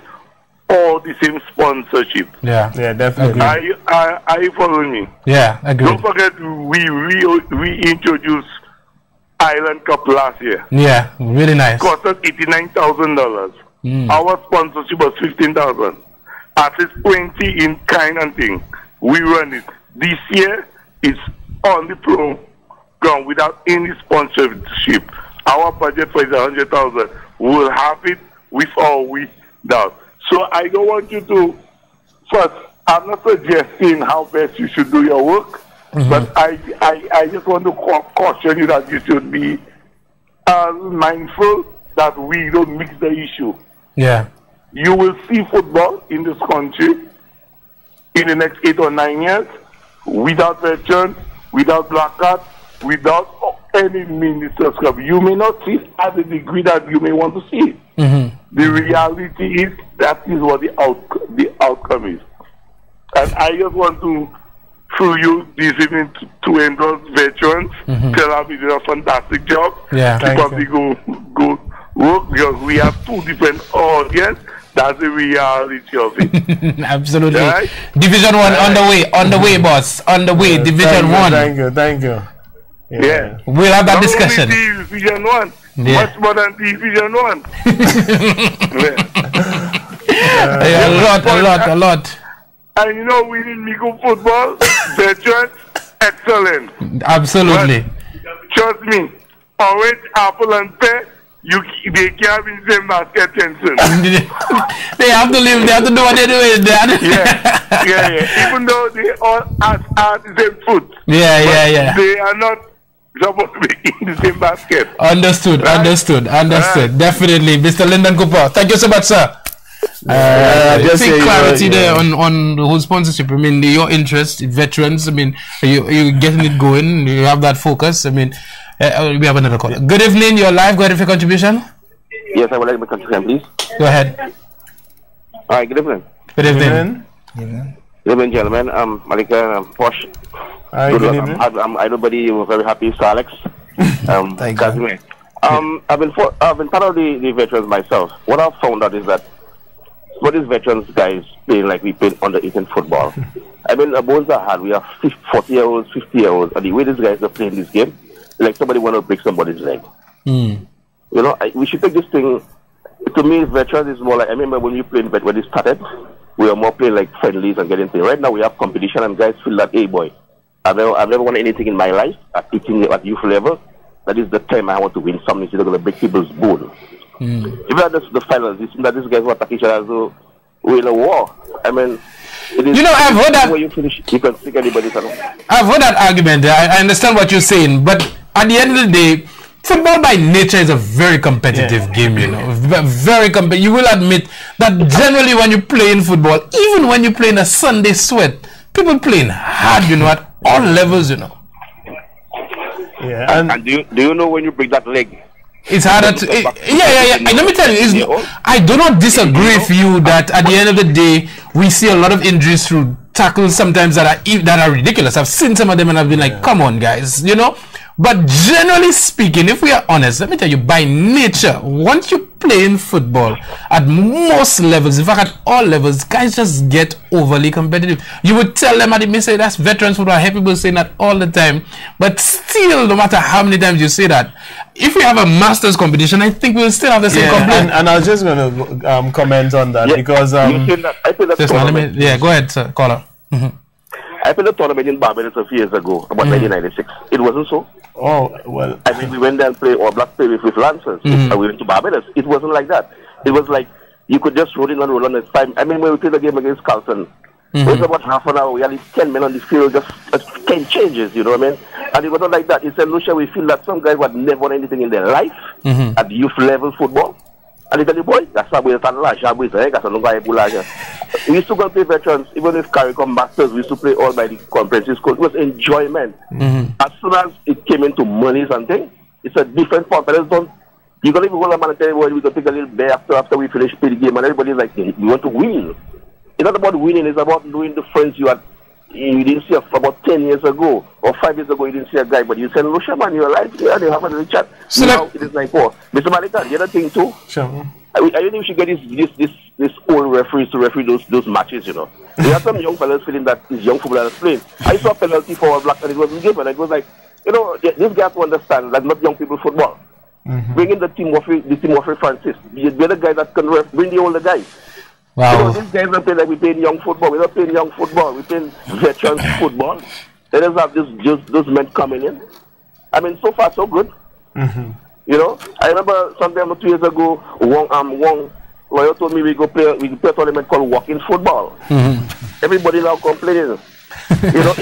or the same sponsorship. Yeah, definitely. Are you following me? Yeah, I agree. Don't forget we introduced Island Cup last year. Yeah, really nice. Cost us $89,000. Our sponsorship was $15,000. At least 20 in kind and thing. We run it. This year it's on the program without any sponsorship. Our budget for is $100,000. We'll have it with or without. So I don't want you to first. I'm not suggesting how best you should do your work, but I just want to caution you that you should be mindful that we don't mix the issue. Yeah. You will see football in this country in the next 8 or 9 years without veterans, without black card, without any ministers club. You may not see it at the degree that you may want to see it. The reality is that is what the outcome is. And I just want to, through you this evening, to endorse veterans. Tell them they did a fantastic job. Yeah, keep up the good work, because we have two different audiences. That's the reality of it. Absolutely. Right? Division 1 on the way, boss. On the way, Division 1. Thank you. Yeah. We'll have that Not discussion. only Division 1, much more than Division 1. A lot. And you know, we need Migo football, veterans, excellent. Absolutely. But trust me, orange, apple, and pear, they can't be in the same basket, Tension. They have to live, they have to do what they're doing, Dad. Yeah. Even though they all are the same food. Yeah. They are not supposed to be in the same basket. Understood. Definitely. Mr. Lyndon Cooper, thank you so much, sir. Just think clarity there on the whole sponsorship. I mean, your interest, veterans. I mean, you getting it going. You have that focus. I mean, we have another call. Good evening. You're live. Go ahead with your contribution. Yes, I would like my contribution, please. Go ahead. All right. Good evening. Good evening. Good evening, gentlemen. Malika, Posh. Good evening. I know, buddy, you were very happy, Sir Alex. Thank you. I've been part of the veterans myself. What I've found out is that what these veterans guys playing like we played under 18 football, I mean, the bones are hard. We have 40-year-olds, 50-year-olds, and the way these guys are playing this game, like somebody want to break somebody's leg. You know, we should take this thing. To me, veterans is more like, I remember when when it started, we were more playing like friendlies and getting things. Right now, we have competition, and guys feel that, hey, boy, I've never won anything in my life at youth level. That is the time I want to win something. So they're going to break people's bone. Even at the finals, it seems that these guys were attacking each other as though we're in a war. I mean, it is, you know, I've heard that. When you finish, you can stick anybody. I've heard that argument. I understand what you're saying, but at the end of the day, football by nature is a very competitive game, you know. Very competitive. You will admit that generally when you play in football, even when you play in a Sunday sweat, people playing hard, you know, at all levels, you know. Yeah. And do you know when you break that leg? It's harder to... yeah. Let me tell you, I do not disagree with you that at the end of the day, we see a lot of injuries through tackles sometimes that are ridiculous. I've seen some of them and I've been like, come on, guys, you know. But generally speaking, if we are honest, let me tell you, by nature, once you play in football at most levels, in fact at all levels, guys just get overly competitive. You would tell them, and they say that's veterans football. I hear people saying that all the time. But still, no matter how many times you say that, if we have a masters competition, I think we'll still have the same complaint. And I was just going to comment on that because... I feel that go ahead, sir. Caller. I played a tournament in Barbados a few years ago, about 1996. It wasn't so. Oh, well. I mean, we went there and played All Black play with Lancers. And we went to Barbados. It wasn't like that. It was like you could just roll in and roll on. It's time. I mean, when we played the game against Carlton, it was about half an hour. We had 10 men on the field, just 10 changes, you know what I mean? And it wasn't like that. In St. Lucia, we feel that some guys who had never won anything in their life at youth level football. And they tell you, boy, that's how we are we used to go and play veterans, even if CARICOM Masters, we used to play all by the conferences school. It was enjoyment. As soon as it came into monies and things, it's a different form. You're going to even hold a man and tell you, well, we're going to take a little bit after we finish the game, and everybody's like, we want to win. It's not about winning, it's about knowing the friends you didn't see about 10 years ago, or 5 years ago, you didn't see a guy, but you said, Lucia, man, you're alive here, and you have a little chat. So now it is like, oh, Mr. Malika, the other thing too, I think we should get this old referees to referee those matches, you know. There are some young fellas feeling that these young footballers playing. I saw a penalty for All Black and it wasn't given. It was like, you know, this guy has to understand that not young people football. Bring in the team of Francis, the other guy that can bring the older guys. Wow. You know, these guys are playing like we're playing young football. We're not playing young football. We're playing veterans football. They just have those men coming in. I mean, so far so good. You know, I remember sometime 2 years ago, Wong lawyer told me we play a tournament called walking football. Everybody now complaining. You know,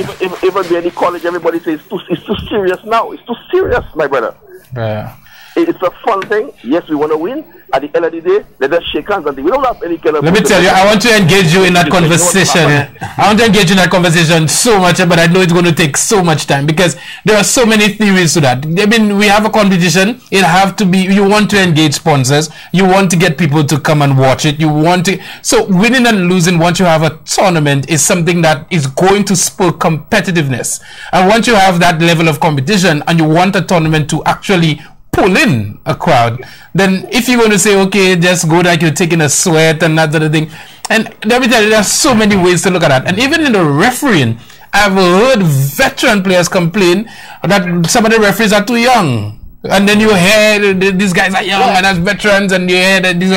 even in any college, everybody says it's too serious now. It's too serious, my brother. Yeah. It's a fun thing. Yes, we want to win. At the end of the day, let us shake hands and we don't have any kind of... Let me tell you, I want to engage you in that conversation. I want to engage in that conversation so much, but I know it's going to take so much time because there are so many theories to that. I mean, we have a competition. It have to be, you want to engage sponsors. You want to get people to come and watch it. You want to... So winning and losing once you have a tournament is something that is going to spur competitiveness. And once you have that level of competition and you want a tournament to actually pull in a crowd, then if you're going to say, okay, just go like you're taking a sweat and that sort of thing, and let me tell you, there are so many ways to look at that. And even in the refereeing, I've heard veteran players complain that some of the referees are too young. And then you hear these guys are young and as veterans, and you hear that these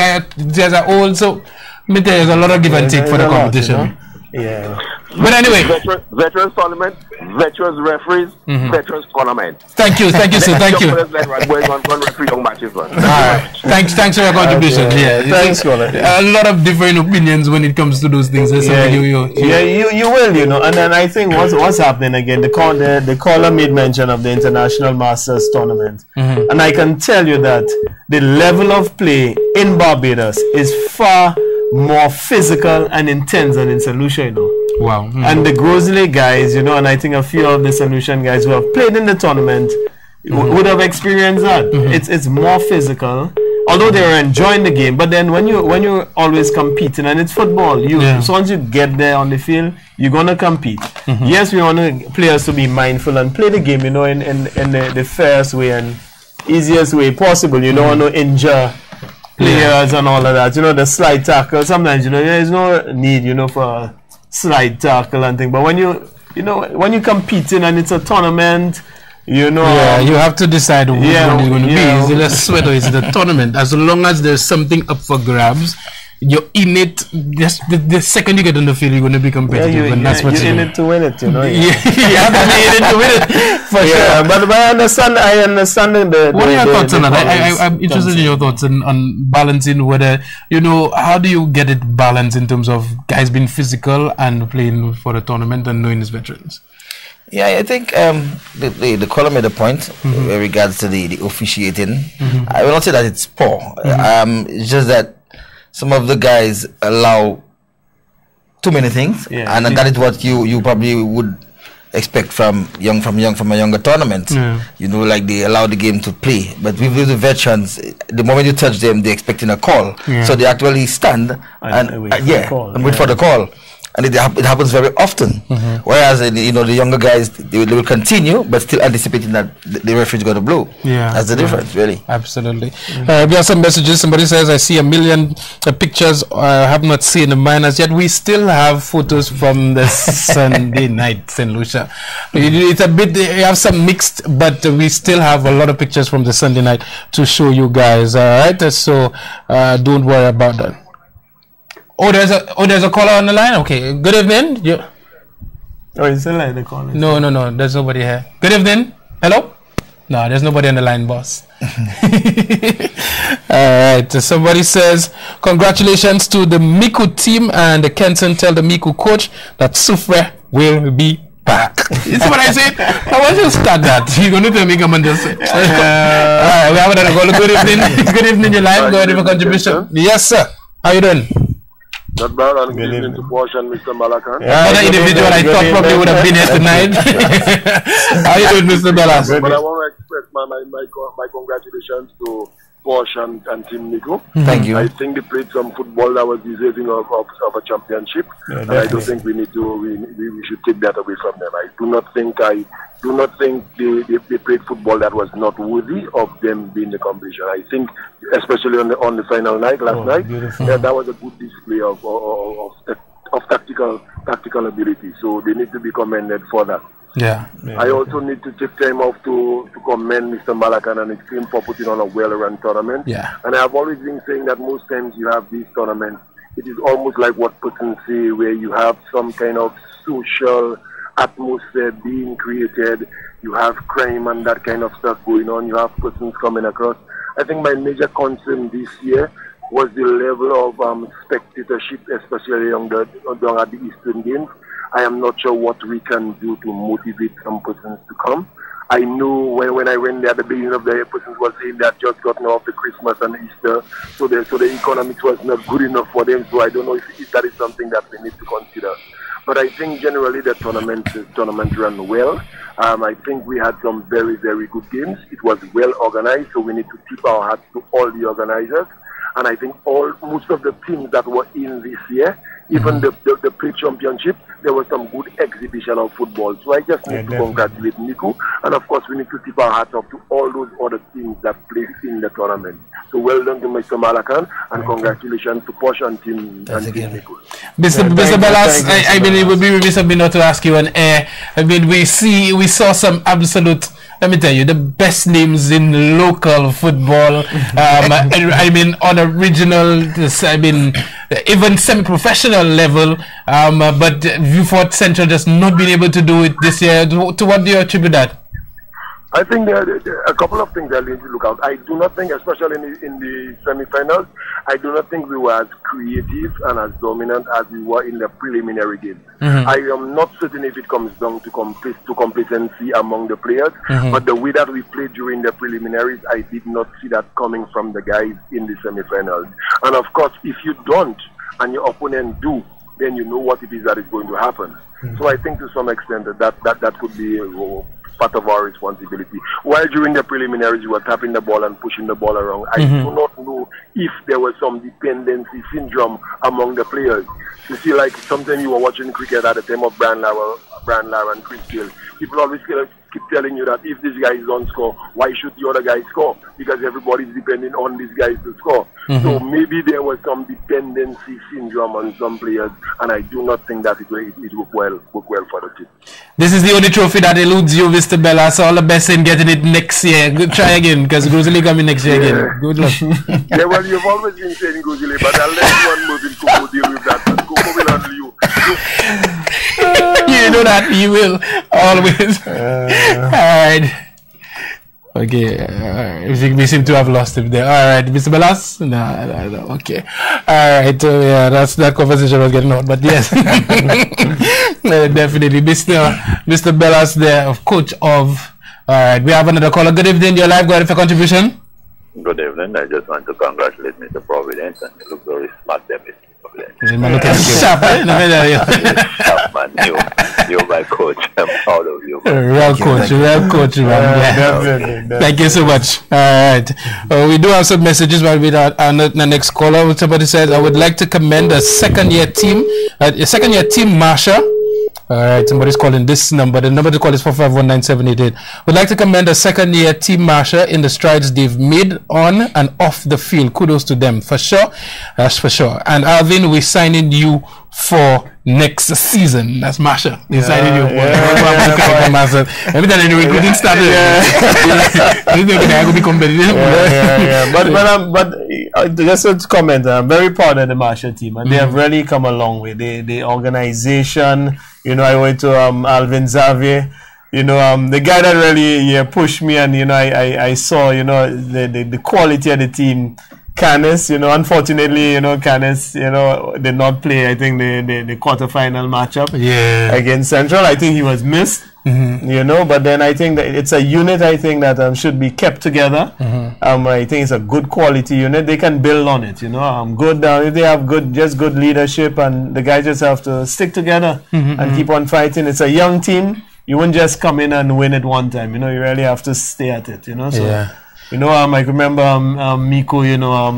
guys are old. So let me tell you, there's a lot of give and take for the competition. Yeah. But anyway, veterans tournament, veterans referees, veterans tournament. Thank you, sir. Thank you. Thanks for your contribution. Thanks, Colin. A lot of different opinions when it comes to those things. You will, you know. And then I think what's happening again, the caller made mention of the International Masters tournament, and I can tell you that the level of play in Barbados is far more physical and intense than in St. Lucia, you know. Wow. And the Grosley guys, you know, and I think a few of the St. Lucian guys who have played in the tournament would have experienced that. It's more physical, although they are enjoying the game. But then when you're always competing, and it's football, so once you get there on the field, you're gonna compete. Yes, we want players to be mindful and play the game, you know, in the fairest way and easiest way possible. You don't want to injure players and all of that, you know, the slight tackle. Sometimes, you know, there's no need, you know, for slide tackle and thing. But when when you're competing and it's a tournament, you have to decide which one you're going to be. Is it a sweat or is it a tournament? As long as there's something up for grabs, you're in it. Just the second you get on the field, you're going to be competitive, and that's what's you're in it to win it. You have to be in it to win it for sure. But I understand. What are your thoughts on that? I'm interested in your thoughts on balancing whether how do you get it balanced in terms of guys being physical and playing for the tournament and knowing his veterans. Yeah, I think the caller made a point with regards to the officiating. I will not say that it's poor. It's just that some of the guys allow too many things, and that is what you probably would expect from a younger tournament. Like they allow the game to play. But with the veterans, the moment you touch them, they're expecting a call, so they actually stand and wait for the call. And it happens very often. Whereas the younger guys, they will continue, but still anticipating that the referee is going to blow. That's the difference, really. Absolutely. We have some messages. Somebody says, "I see a million pictures. I have not seen the minors yet." We still have photos from the Sunday night, St. Lucia. It's a bit. We have some mixed, but we still have a lot of pictures from the Sunday night to show you guys. All right, so don't worry about that. Oh, there's a caller on the line. Okay, good evening. Is the line the caller? No. There's nobody here. Good evening. Hello. No, there's nobody on the line, boss. All right. So somebody says, "Congratulations to the Miku team and the Kenson. Tell the Miku coach that Sufre will be back." You see what I said? I want you to start that. You're going to tell me, come and just say. All right. We have another caller. Good evening. Good evening. Your line. Go ahead with a contribution. Yes, sir. How you doing? Not bad, and good evening to Portion, Mr. Malakan. Another individual I thought probably would have been here tonight. How you doing, Mr. Bellas? But I want to express my congratulations to Portion and Team Nico. Thank you. I think they played some football that was deserving of a championship, and I don't think we should take that away from them. I do not think they played football that was not worthy of them being the competition. I think, especially on the final night last night, that was a good display of tactical ability. So they need to be commended for that. I also need to take time off to commend Mr. Malakan and his team for putting on a well-run tournament. And I have always been saying that most times you have these tournaments, it is almost like what persons say, where you have some kind of social atmosphere being created, you have crime and that kind of stuff going on, you have persons coming across. I think my major concern this year was the level of spectatorship, especially at the Eastern Games. I am not sure what we can do to motivate some persons to come. I know when I went there at the beginning of the year, persons were saying that just gotten off the Christmas and Easter, so the economics was not good enough for them. So I don't know if that is something that we need to consider. But I think generally the tournament ran well. I think we had some very, very good games. It was well organized, so we need to tip our hats to all the organizers. And I think most of the teams that were in this year, even the pre-championship, there was some good exhibition of football. So I just need to congratulate Nico. And of course, we need to tip our hats off to all those other teams that played in the tournament. So well done to Mr. Malakan, and congratulations to Posh and Team Nico. Mr. Bellas, I mean, it would be remiss of me not to ask you on air. I mean, we saw some absolute, let me tell you, the best names in local football. I mean, on a regional, even semi-professional level. But Viewfort Central just not been able to do it this year. To what do you attribute that? I think there are a couple of things that need to look out. I do not think, especially in the semi-finals, I do not think we were as creative and as dominant as we were in the preliminary games. I am not certain if it comes down to complacency among the players, but the way that we played during the preliminaries, I did not see that coming from the guys in the semi-finals. And of course, if you don't, and your opponent do, then you know what it is that is going to happen. So I think to some extent that could be part of our responsibility. While during the preliminaries we were tapping the ball and pushing the ball around, I do not know if there was some dependency syndrome among the players. You see, like sometimes you were watching cricket at the time of Brian Lara and Chris Gill. people always keep telling you that if this guy don't score, why should the other guy score? Because everybody's depending on these guys to score. So maybe there was some dependency syndrome on some players, and I do not think that it worked well for the team. This is the only trophy that eludes you, Mr. Bella. So all the best in getting it next year. Good, try again, because Grizzly coming next year again. Good luck. Yeah, well, you've always been saying Grizzly, but I'll let one move in Coco deal with that. And Coco will handle you. You know that he will always. Alright. Okay, we seem to have lost him there. Alright, Mr. Bellas? No. Okay. Alright, yeah, that conversation was getting out, but yes. Definitely. Mr. Bellas there, coach of. Alright, we have another caller. Good evening, your live. Go ahead for contribution. Good evening. I just want to congratulate Mr. Providence, and you look very smart there, Mr. Man, look sharp, Sharp, man. You're my coach. I'm proud of you. Real coach, man. Thank you so much. Alright. We do have some messages while we are on the next caller. Somebody says, I would like to commend a second-year team, Marsha. Alright, somebody's calling this number. The number to call is 4519788. Would like to commend a second-year team Marsha in the strides they've made on and off the field. Kudos to them, for sure. That's for sure. And Alvin, we're signing you for next season. That's Marsha. We're signing you for Let me tell you, the recruiting started. I will be competitive. But just to comment, I'm very proud of the Marsha team, and they have really come a long way. The organization, you know, I went to Alvin Xavier, you know, the guy that really pushed me, and you know, I saw, you know, the quality of the team. Canis, you know, unfortunately, you know, Canis, you know, did not play, I think, the quarterfinal matchup against Central. I think he was missed, you know, but then I think that it's a unit, I think, that should be kept together. I think it's a good quality unit. They can build on it, you know. If they have good leadership, and the guys just have to stick together and keep on fighting. It's a young team. You won't just come in and win it one time, you know. You really have to stay at it, you know. So, you know, I remember Miko, you know,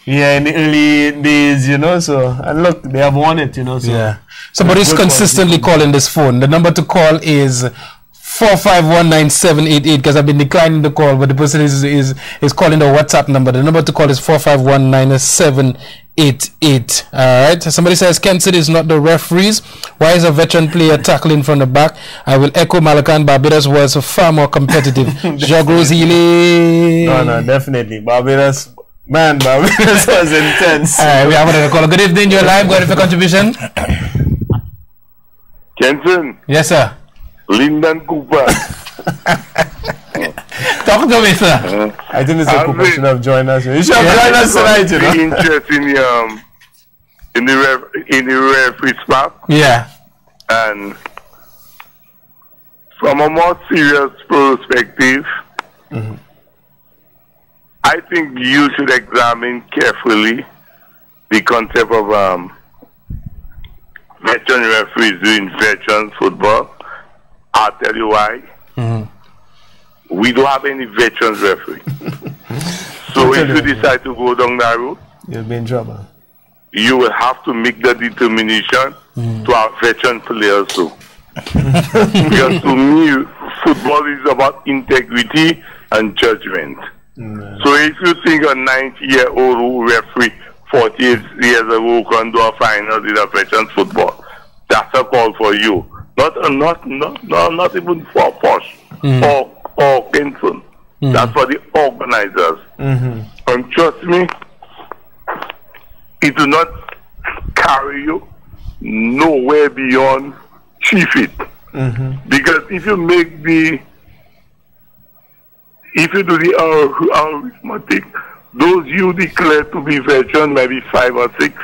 in the early days, you know, so, and look, they have won it, you know, so. Somebody's consistently calling this phone. The number to call is 4519788, because I've been declining the call, but the person is calling the WhatsApp number. The number to call is 4519788. Alright, somebody says Kensett is not the referees. Why is a veteran player tackling from the back? I will echo Malacan. Barbados was far more competitive. Jacques Rosile. No, definitely. Barbados was intense. Alright, we have another caller. Good evening, you're live. Go ahead for contribution. Jensen. Yes, sir. Lyndon Cooper. Talk to me, sir. I think Mr. Cooper should have joined us. You should have joined us tonight, you know. Interest in the referee spot. Yeah. And from a more serious perspective, I think you should examine carefully the concept of veteran referees doing veteran football. I'll tell you why. We don't have any veterans referee. So if you decide to go down that route, you'll be in trouble. You will have to make the determination to have veteran players too. Because to me, football is about integrity and judgment. So if you think a 90-year-old who referee 48 years ago can do a final in a veterans football, that's a call for you. Not even for Posh or Kingston. That's for the organizers. And trust me, it will not carry you nowhere beyond 3 feet. Because if you do the arithmetic, those you declare to be veteran, maybe 5 or 6,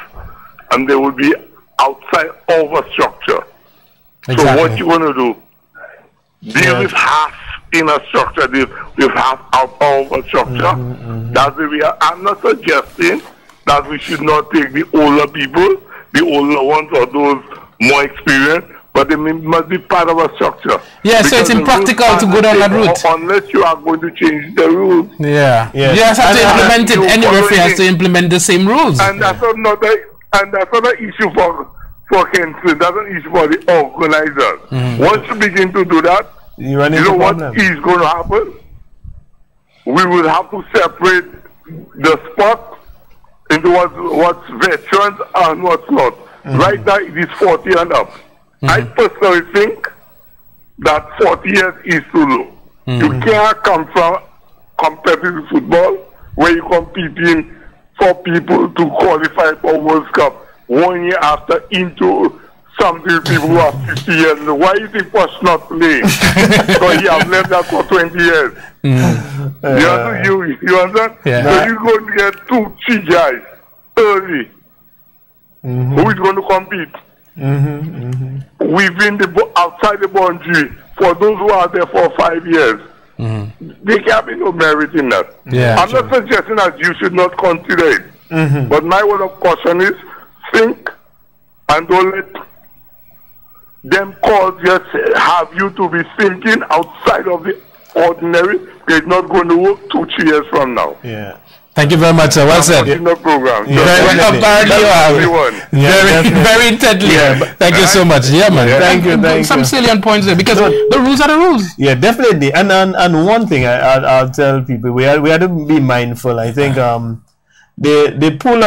and they will be outside of a structure. So what you want to do? Deal with half in a structure, deal with half out of a structure. That's the way. I'm not suggesting that we should not take the older people, the older ones, or those more experienced, but they must be part of a structure. Yeah, so it's impractical to go down that route. Unless you are going to change the rules. Yeah. You just have to implement it. Any referee has to implement the same rules. And that's another issue for Kingston, doesn't issue for the organizers. Once you begin to do that, you know what is going to happen? We will have to separate the sport into what's veterans and what's not. Right now, it is 40 and up. I personally think that 40 years is too low. You can't come from competitive football where you're competing for people to qualify for World Cup 1 year after into something people who are 50 years old. Why is he first not playing? Because he has left that for 20 years. You understand? Yeah. So you're going to get 2-3 guys early. Who is going to compete? Within outside the boundary for those who are there for 5 years. There can't be no merit in that. I'm not suggesting that you should not consider it. But my word of caution is think and don't let them calls just have you to be thinking outside of the ordinary. It's not going to work 2-3 years from now. Thank you very much, sir. Well said. No program. Very intently. Thank you so much. Yeah, man. Thank you. Some salient points there because the rules are the rules. Yeah, definitely. And one thing I'll tell people, we have to be mindful. I think the pool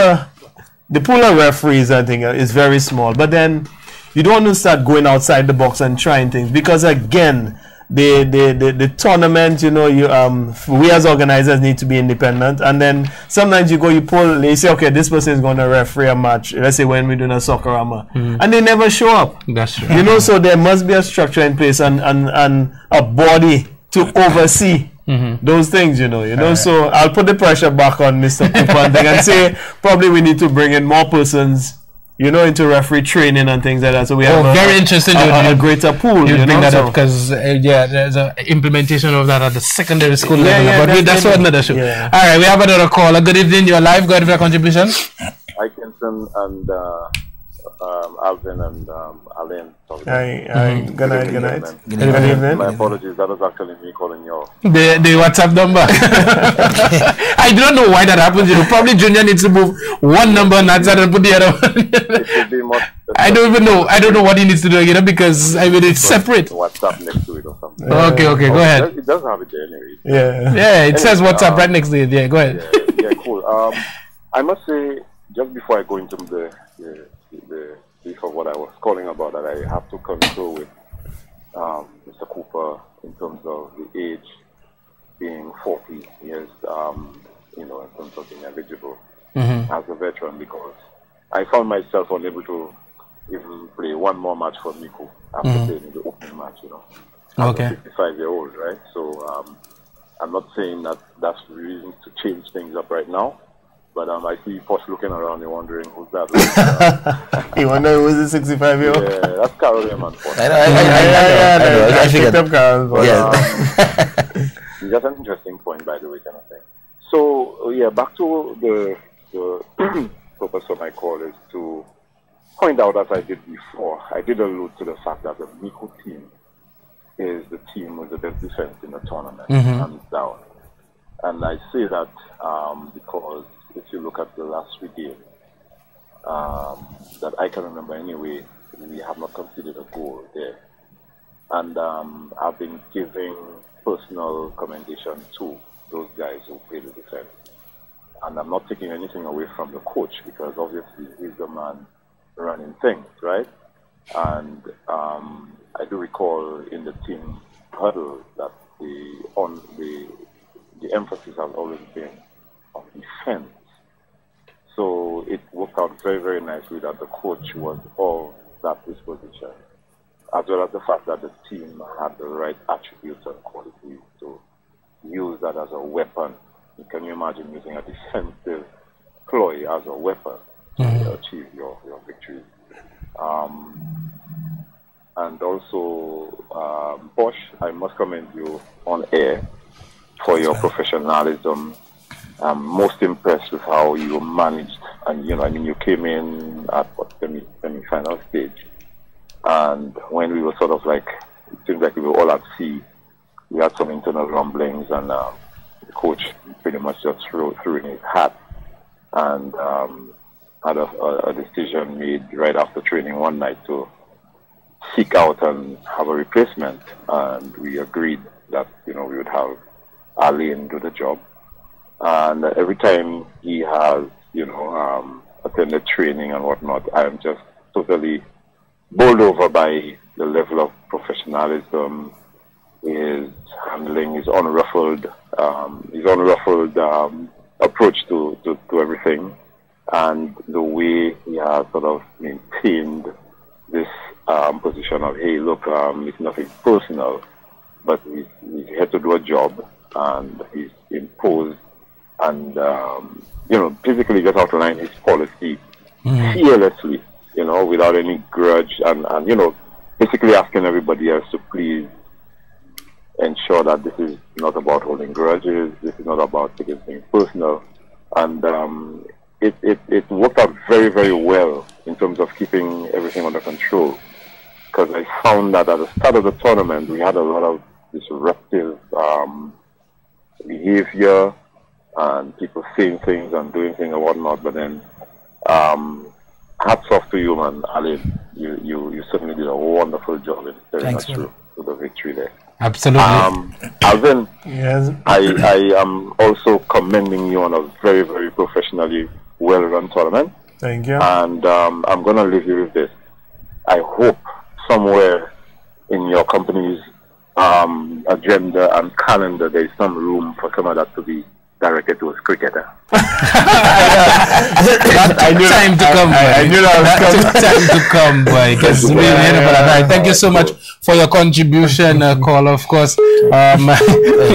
of referees, I think, is very small. But then you don't want to start going outside the box and trying things because again, the tournament, you know, we as organizers need to be independent, and then sometimes you pull, you say, okay, this person is going to referee a match, let's say when we're doing a soccerama, and they never show up. That's true. You know, so there must be a structure in place and a body to oversee those things, you know. So I'll put the pressure back on Mr. Cooper and say probably we need to bring in more persons, you know, into referee training and things like that. So we have very interesting. A greater pool. You bring that up because there's an implementation of that at the secondary school level. But that's another show. All right, we have another caller. Good evening. You're live. Go ahead for your contribution. Hi, Kenson and Alvin and Alain. Hi. Good night. Good evening. My apologies. That was actually me calling you. The WhatsApp number. I don't know why that happens. You know, probably Junior needs to move one number on that side and put the other one. I don't even know. I don't know what he needs to do, you know, because I mean it's separate. WhatsApp next to it or something. Okay, go ahead. It does have it there anyway. Yeah, it says WhatsApp right next to it. Yeah, go ahead. Yeah, cool. I must say, just before I go into the brief of what I was calling about, that I have to concur with Mr. Cooper in terms of the age being 40 years, you know, in terms of being eligible as a veteran, because I found myself unable to even play one more match for Miku after playing the opening match, you know. Okay. I'm a 55-year-old, right? So I'm not saying that that's the reason to change things up right now. But I see you first looking around and wondering who's that. You wonder who's the 65-year-old? Yeah, that's Carol Eman. I figured. That's an interesting point, by the way, kind of thing. So, yeah, back to the purpose of my call is to point out, as I did before, I did allude to the fact that the Miku team is the team with the best defense in the tournament, hands down. And I say that because if you look at the last 3 games, that I can remember anyway, we have not conceded a goal there. And I've been giving personal commendation to those guys who play the defense. And I'm not taking anything away from the coach, because obviously he's the man running things, right? And I do recall in the team huddle that the emphasis has always been on defense. So it worked out very, very nicely that the coach was of that disposition, as well as the fact that the team had the right attributes and qualities to use that as a weapon. Can you imagine using a defensive ploy as a weapon to achieve your victory? And also, Bosch, I must commend you on air for your professionalism. I'm most impressed with how you managed, and you came in at semi-final stage, and when we were sort of like, it seems like we were all at sea, we had some internal rumblings, and the coach pretty much just threw in his hat, and had a decision made right after training one night to seek out and have a replacement, and we agreed that we would have Alain do the job. And every time he has attended training and whatnot, I am just totally bowled over by the level of professionalism, his handling, his unruffled approach to everything, and the way he has sort of maintained this position of, hey, look, it's nothing personal, but he's here to do a job, and he's imposed and physically just outlined his policy fearlessly, without any grudge, and basically asking everybody else to please ensure that this is not about holding grudges, this is not about taking things personal, and it worked out very, very well in terms of keeping everything under control, because I found that at the start of the tournament we had a lot of disruptive behavior and people saying things and doing things and whatnot, but then hats off to you, man, Ali. You certainly did a wonderful job in steering us through to the victory there. Absolutely. Alvin, yes. I am also commending you on a very, very professionally well-run tournament. Thank you. And I'm going to leave you with this. I hope somewhere in your company's agenda and calendar there is some room for some of that to be directed to a cricketer. I knew time to come, boy. I knew that time to come, boy. Thank you so much for your contribution, call, of course. Well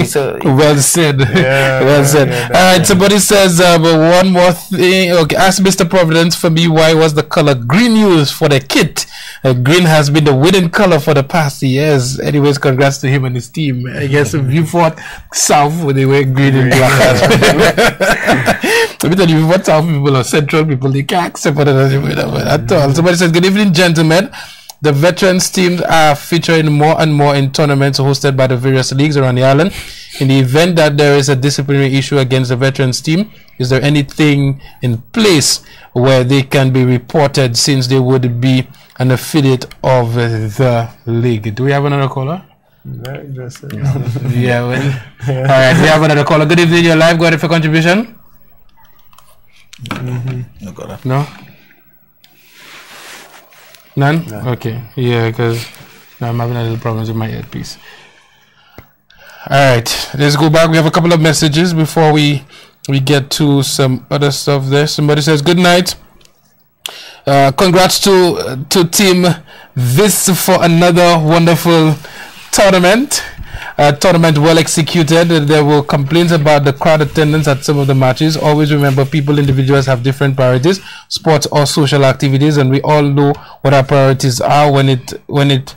said. Well said. All right, somebody says, one more thing. Okay, ask Mr. Providence for me, why was the color green used for the kit? Green has been the winning color for the past years. Anyways, congrats to him and his team. I guess if you fought South when they wear green and black. Let me tell you, what South people or Central people, they can't accept that at all. Somebody says, good evening, gentlemen. The veterans teams are featuring more and more in tournaments hosted by the various leagues around the island. In the event that there is a disciplinary issue against the veterans team, is there anything in place where they can be reported, since they would be an affiliate of the league? Do we have another caller? Very interesting. Yeah, well. All right, we have another caller. Good evening, you're live. Go ahead for contribution. No? None? No. Okay. Yeah, because I'm having a little problems with my earpiece. Alright, let's go back. We have a couple of messages before we get to some other stuff there. Somebody says, good night. Congrats to Team Vis for another wonderful tournament. Tournament well executed. There were complaints about the crowd attendance at some of the matches. Always remember, individuals have different priorities, sports or social activities, and we all know what our priorities are when it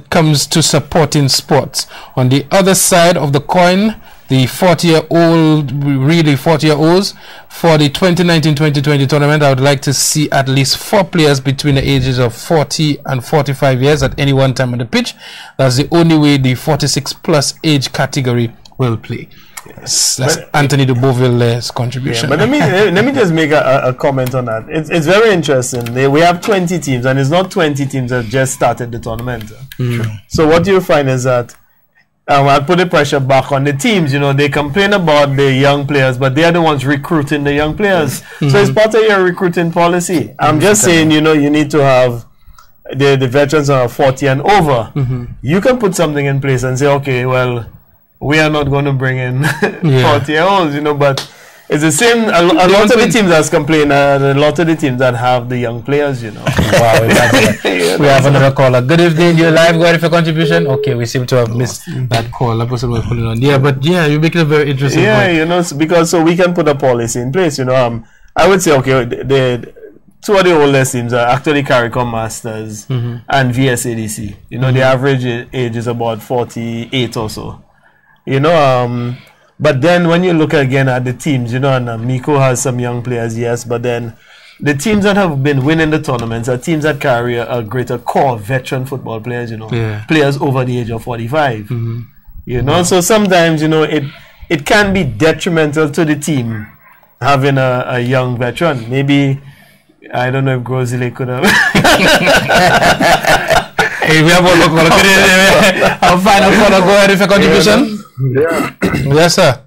comes to supporting sports. On the other side of the coin, the 40-year-olds for the 2019-2020 tournament, I would like to see at least 4 players between the ages of 40 and 45 years at any one time on the pitch. That's the only way the 46 plus age category will play. Yes, that's Anthony de Beauville's contribution. Yeah, but let me just make a comment on that. It's very interesting. We have 20 teams, and it's not 20 teams that just started the tournament. So what you find is that I put the pressure back on the teams. They complain about the young players, but they are the ones recruiting the young players. So it's part of your recruiting policy. I'm just saying, you need to have the veterans are 40 and over. You can put something in place and say, okay, well, we are not going to bring in 40-year-olds, but it's the same. A lot of the teams that's complaining, a lot of the teams that have the young players, Wow, we have another caller. Good evening, you're live. Go ahead for contribution. Okay, we seem to have missed that call. That person was putting on. Yeah, but you make it a very interesting point. Because so we can put a policy in place. I would say, okay, two of the oldest teams are actually CARICOM Masters and VSADC. The average age is about 48 or so. But then when you look again at the teams, and Miko has some young players, yes, but then the teams that have been winning the tournaments are teams that carry a greater core of veteran football players, players over the age of 45. So sometimes, it can be detrimental to the team having a young veteran. Maybe, I don't know if Grozile could have. Hey, we have one more call. I'll find out. Go ahead with your contribution. Yeah. Yes, sir.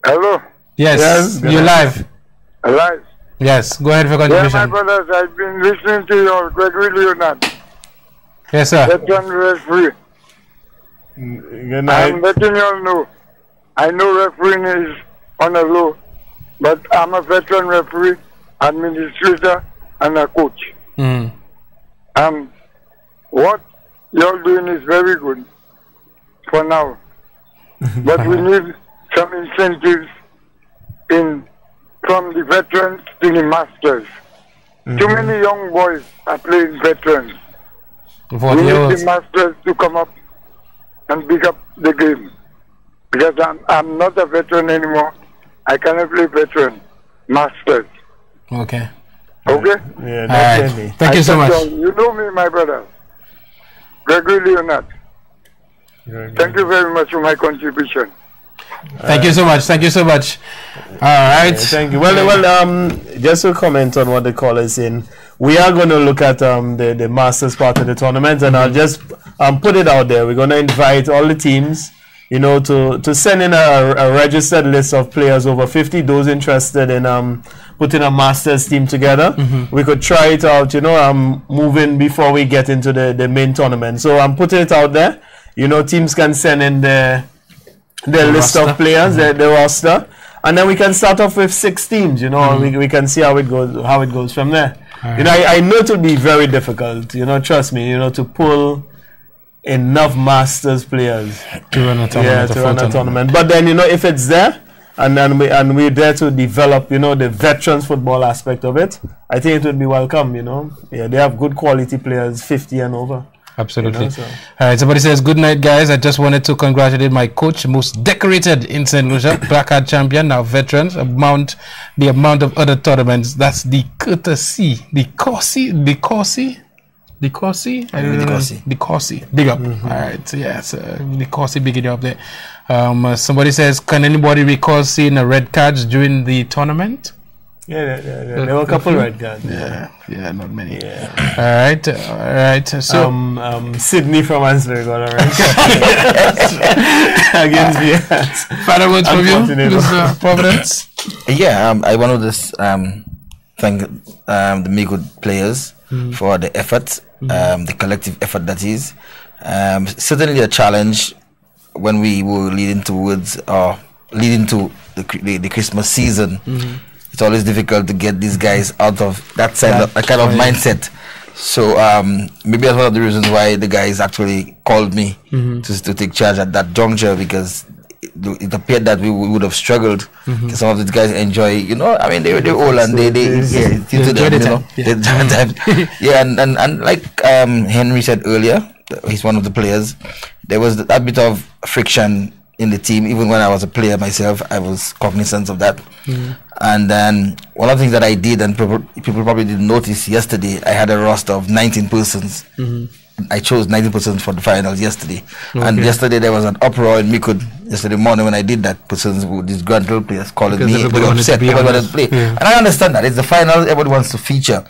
Hello. Yes, you're live. Live. Yes, go ahead with your Yeah, contribution. my brothers, I've been listening to your Gregory Leonard. Yes, sir. Veteran referee. Good night. I'm letting you all know. I know refereeing is on a low, but I'm a veteran referee, administrator, and a coach. What you're doing is very good for now. But we need some incentives from the veterans to the masters. Too many young boys are playing veterans. We need the masters to come up and pick up the game. Because I'm not a veteran anymore. I cannot play veteran. Masters. Okay. Okay? Yeah, definitely. Right. Thank you so much. You know me, my brother. Gregory Leonard. Thank you very much for my contribution. Thank you so much. Thank you so much. All right. Thank you. Well, just to comment on what the caller is saying, we are going to look at the Masters part of the tournament, and I'll just put it out there. We're going to invite all the teams, you know, to send in a registered list of players over 50, those interested in putting a Masters team together. We could try it out, you know, moving before we get into the main tournament. So I'm putting it out there. You know, teams can send in the list roster of players, the roster, and then we can start off with 6 teams. You know, we can see how it goes from there. You know, I know it will be very difficult. You know, trust me. You know, to pull enough Masters players to run a tournament. to run a tournament. But then, you know, if it's there, and we're there to develop, you know, the veterans football aspect of it, I think it would be welcome. You know, yeah, they have good quality players, 50 and over. Absolutely. You know, so. All right, somebody says, good night, guys. I just wanted to congratulate my coach, most decorated in St. Lucia, Black Card champion, now veterans, the amount of other tournaments. That's the courtesy, the Corsi. Big up. All right, so yes, the Corsi, big it up there. Somebody says, can anybody recall seeing a red cards during the tournament? Yeah, there were a couple red cards. Yeah, not many. Yeah. All right. So, Sydney from Ansbury got a red card against VS. Final words from you, Providence. Yeah, I want to just thank the Migo players for the effort, the collective effort that is. Certainly a challenge when we were leading to the Christmas season. It's always difficult to get these guys out of that kind of mindset. So maybe that's one of the reasons why the guys actually called me to take charge at that juncture, because it appeared that we would have struggled. Some of these guys enjoy, you know, I mean, they're old and they and like Henry said earlier, he's one of the players. There was a bit of friction in the team. Even when I was a player myself, I was cognizant of that. And then one of the things that I did, and people probably didn't notice yesterday, I had a roster of 19 persons. I chose 19 persons for the finals yesterday. And yesterday there was an uproar in Mikud yesterday morning when I did that. Persons, these grandchild players calling me, they were upset, everybody wanted to play. And I understand that, it's the final, everybody wants to feature.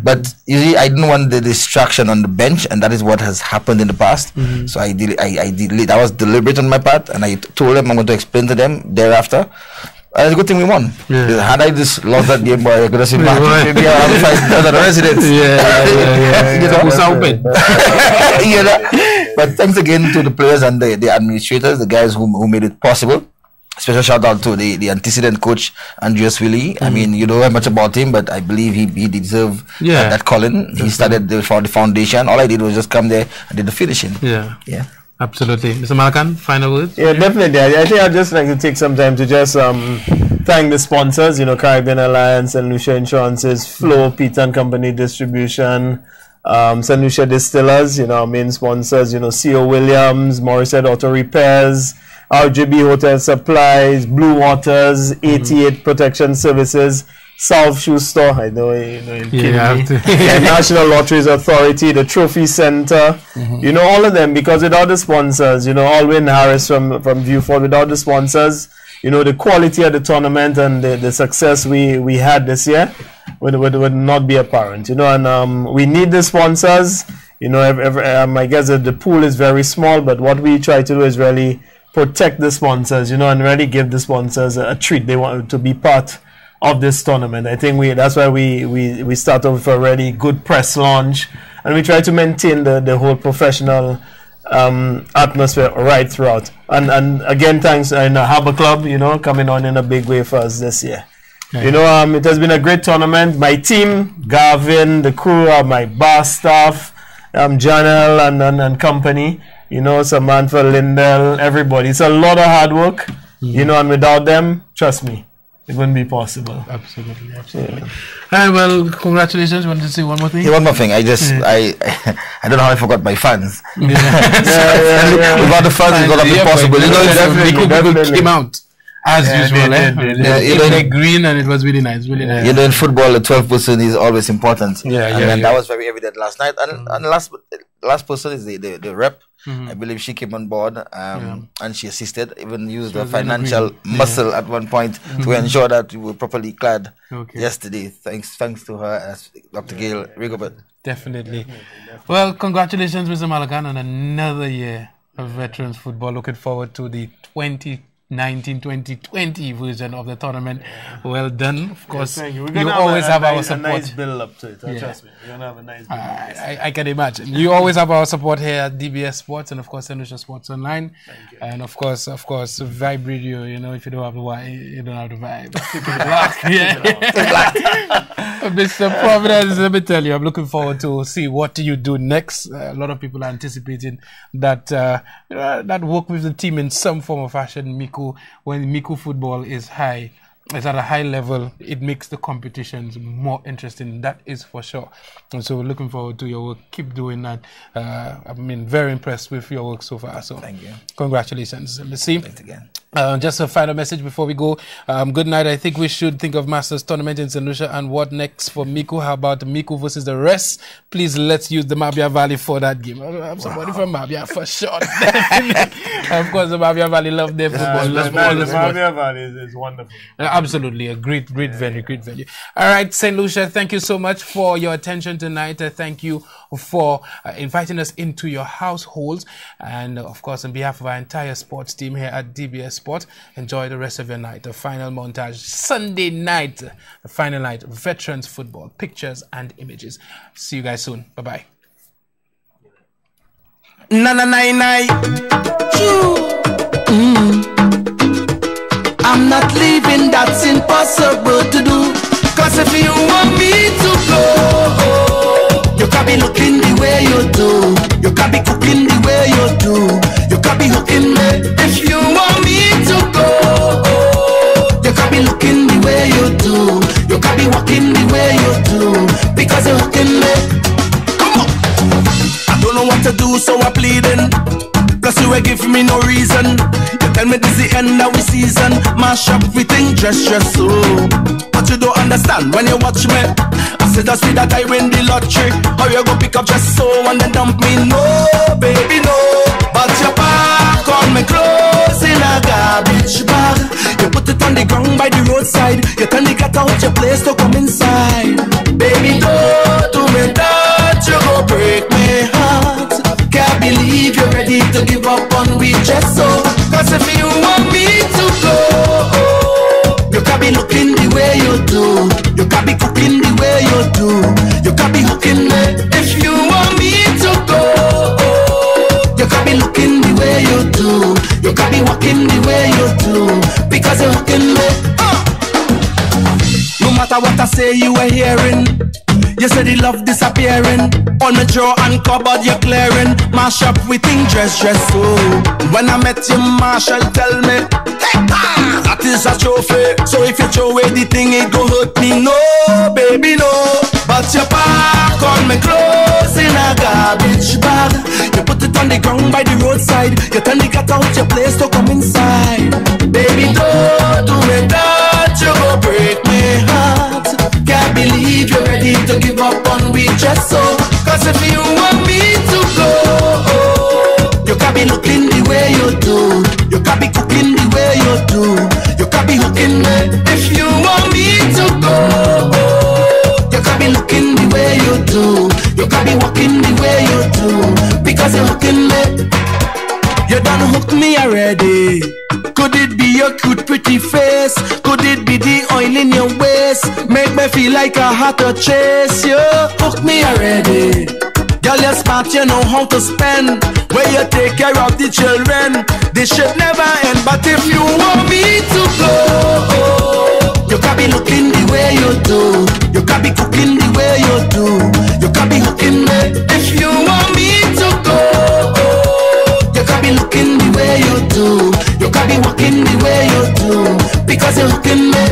But you see, I didn't want the distraction on the bench, and that is what has happened in the past. So I was deliberate on my part, and I told them I'm going to explain to them thereafter. And it's a good thing we won. Had I just lost that game, boy, I could have seen maybe I would fight other residents. You know? But thanks again to the players and the administrators, the guys who made it possible. Special shout out to the antecedent coach, Andreas Willie. I mean, you don't know much about him, but I believe he deserved that calling. He started the foundation. All I did was just come there and did the finishing. Yeah. Absolutely. Mr. Malakan, final words? Yeah, definitely. I think I'd just like to take some time to just thank the sponsors, you know, Caribbean Alliance, St. Lucia Insurances, Flow, Peter and Company Distribution, St. Lucia Distillers, you know, our main sponsors, you know, C.O. Williams, Morissette Auto Repairs, RGB Hotel Supplies, Blue Waters, 88 Protection Services, South Shoe Store, I know you're kidding me. National Lotteries Authority, the Trophy Center, you know, all of them, because without the sponsors, you know, Alwyn Harris from Viewford, without the sponsors, the quality of the tournament and the success we had this year would not be apparent. And we need the sponsors. I guess that the pool is very small, but what we try to do is really protect the sponsors, and really give the sponsors a treat. They want to be part of this tournament. I think that's why we start off with a really good press launch, and we try to maintain the whole professional atmosphere right throughout. And again, thanks Harbour Club, coming on in a big way for us this year. Yeah. It has been a great tournament. My team, Gavin, the crew, my bar staff, Janelle and company, Samantha, Lindell, everybody. It's a lot of hard work, and without them, trust me, it wouldn't be possible. Absolutely. Yeah. Well, congratulations. Want to say one more thing? Yeah, one more thing. I don't know how I forgot my fans. Yeah. Without the fans, it's gonna be possible. Definitely came out as usual. They're green, and it was really nice. Really nice. In football, the 12th person is always important. And that was very evident last night. And the last person is the rep. I believe she came on board and she assisted, even used the financial muscle at one point to ensure that we were properly clad yesterday. Thanks to her, as Dr. Gail Rigobert. Definitely. Well, congratulations, Mr. Malakan, on another year of veterans football. Looking forward to the 2019-2020 version of the tournament. Well done. Of course, you always have our support. A nice build up to it. Trust me, we're gonna have a nice build up. I can imagine. You always have our support here at DBS Sports and of course St. Lucia Sports Online. And of course, Vibe Radio. If you don't have the Y, you don't have the vibe. Keep it locked. Mr. Providence, let me tell you, I'm looking forward to see what you do next. A lot of people are anticipating that that work with the team in some form or fashion. When Miku football is at a high level, it makes the competitions more interesting. That is for sure. And so we're looking forward to your work. Keep doing that. Very impressed with your work so far. So thank you. Congratulations. Let's see. Thanks again. Just a final message before we go. Good night. I think we should think of Masters tournament in St. Lucia and what next for Miku. How about Miku versus the rest? Please let's use the Mabia Valley for that game. I'm somebody from Mabia for sure. Of course, the Mabia Valley love their football. The Mabia Valley is wonderful. Absolutely, a great venue, great venue. All right, St. Lucia, thank you so much for your attention tonight. Thank you for inviting us into your households. And of course, on behalf of our entire sports team here at DBS Sports, enjoy the rest of your night. The final montage, Sunday night, the final night, veterans football, pictures and images. See you guys soon. Bye-bye. I'm not leaving, that's impossible to do. Cause if you want me to go, you can be looking the way you do. You can be cooking the way you do. You can be hooking me. If you want me to go, you can be looking the way you do. You can be walking the way you do. Because you're hooking me. Come on. I don't know what to do, so I'm pleading. Plus you ain't give me no reason. You tell me this the end of the season. Mash up everything, dress so. But you don't understand when you watch me. I said that's me that I win the lottery. How you go pick up just so and then dump me? No, baby, no. But your back on me clothes in a garbage bag. You put it on the ground by the roadside. You turn the cat out your place to come inside. Baby, don't do me that. You go break my heart. Can't believe you're ready to give up on me just so. Cause if you want me to go, you can be looking the way you do. You can be cooking the way you do. You can be hooking me. If you want me to go, you can be looking the way you do. You can be walking the way you do. Because you're hooking me. No matter what I say, you are hearing. You say the love disappearing. On the drawer and cupboard you're clearing. Mash up with thing dress so. When I met you, Marshall tell me, hey, that is a trophy. So if you throw away the thing, it go hurt me. No, baby, no. But you pack on me clothes in a garbage bag. You put it on the ground by the roadside. You turn the cat out your place to come inside. Baby, don't do me that. You go break my heart. Can't believe you're ready to give up on me just so. Cause if you want me to go, you can be looking the way you do. You can be cooking the way you do. You your cute pretty face? Could it be the oil in your waist? Make me feel like I had to chase you. Hook me already. Girl, you're smart, you know how to spend. Where you take care of the children. This should never end. But if you want me to go, you gotta be looking the way you do. You gotta be cooking the way you do. You gotta be hooking me. If you want me to go, you gotta be looking the way you do. You gotta be walking the way you do. Because you're hooking me.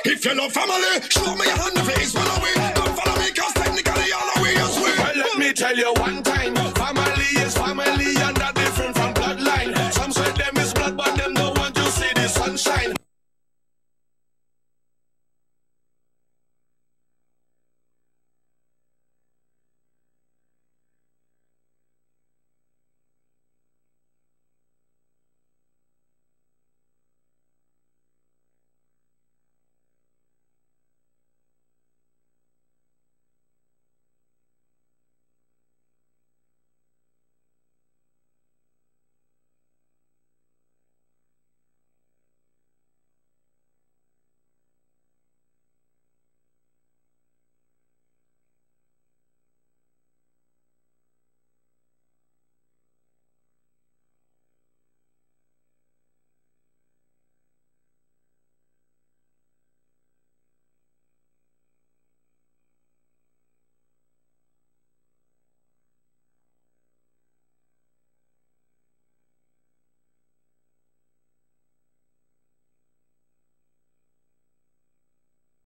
If you love family, show me your hand if it is one away.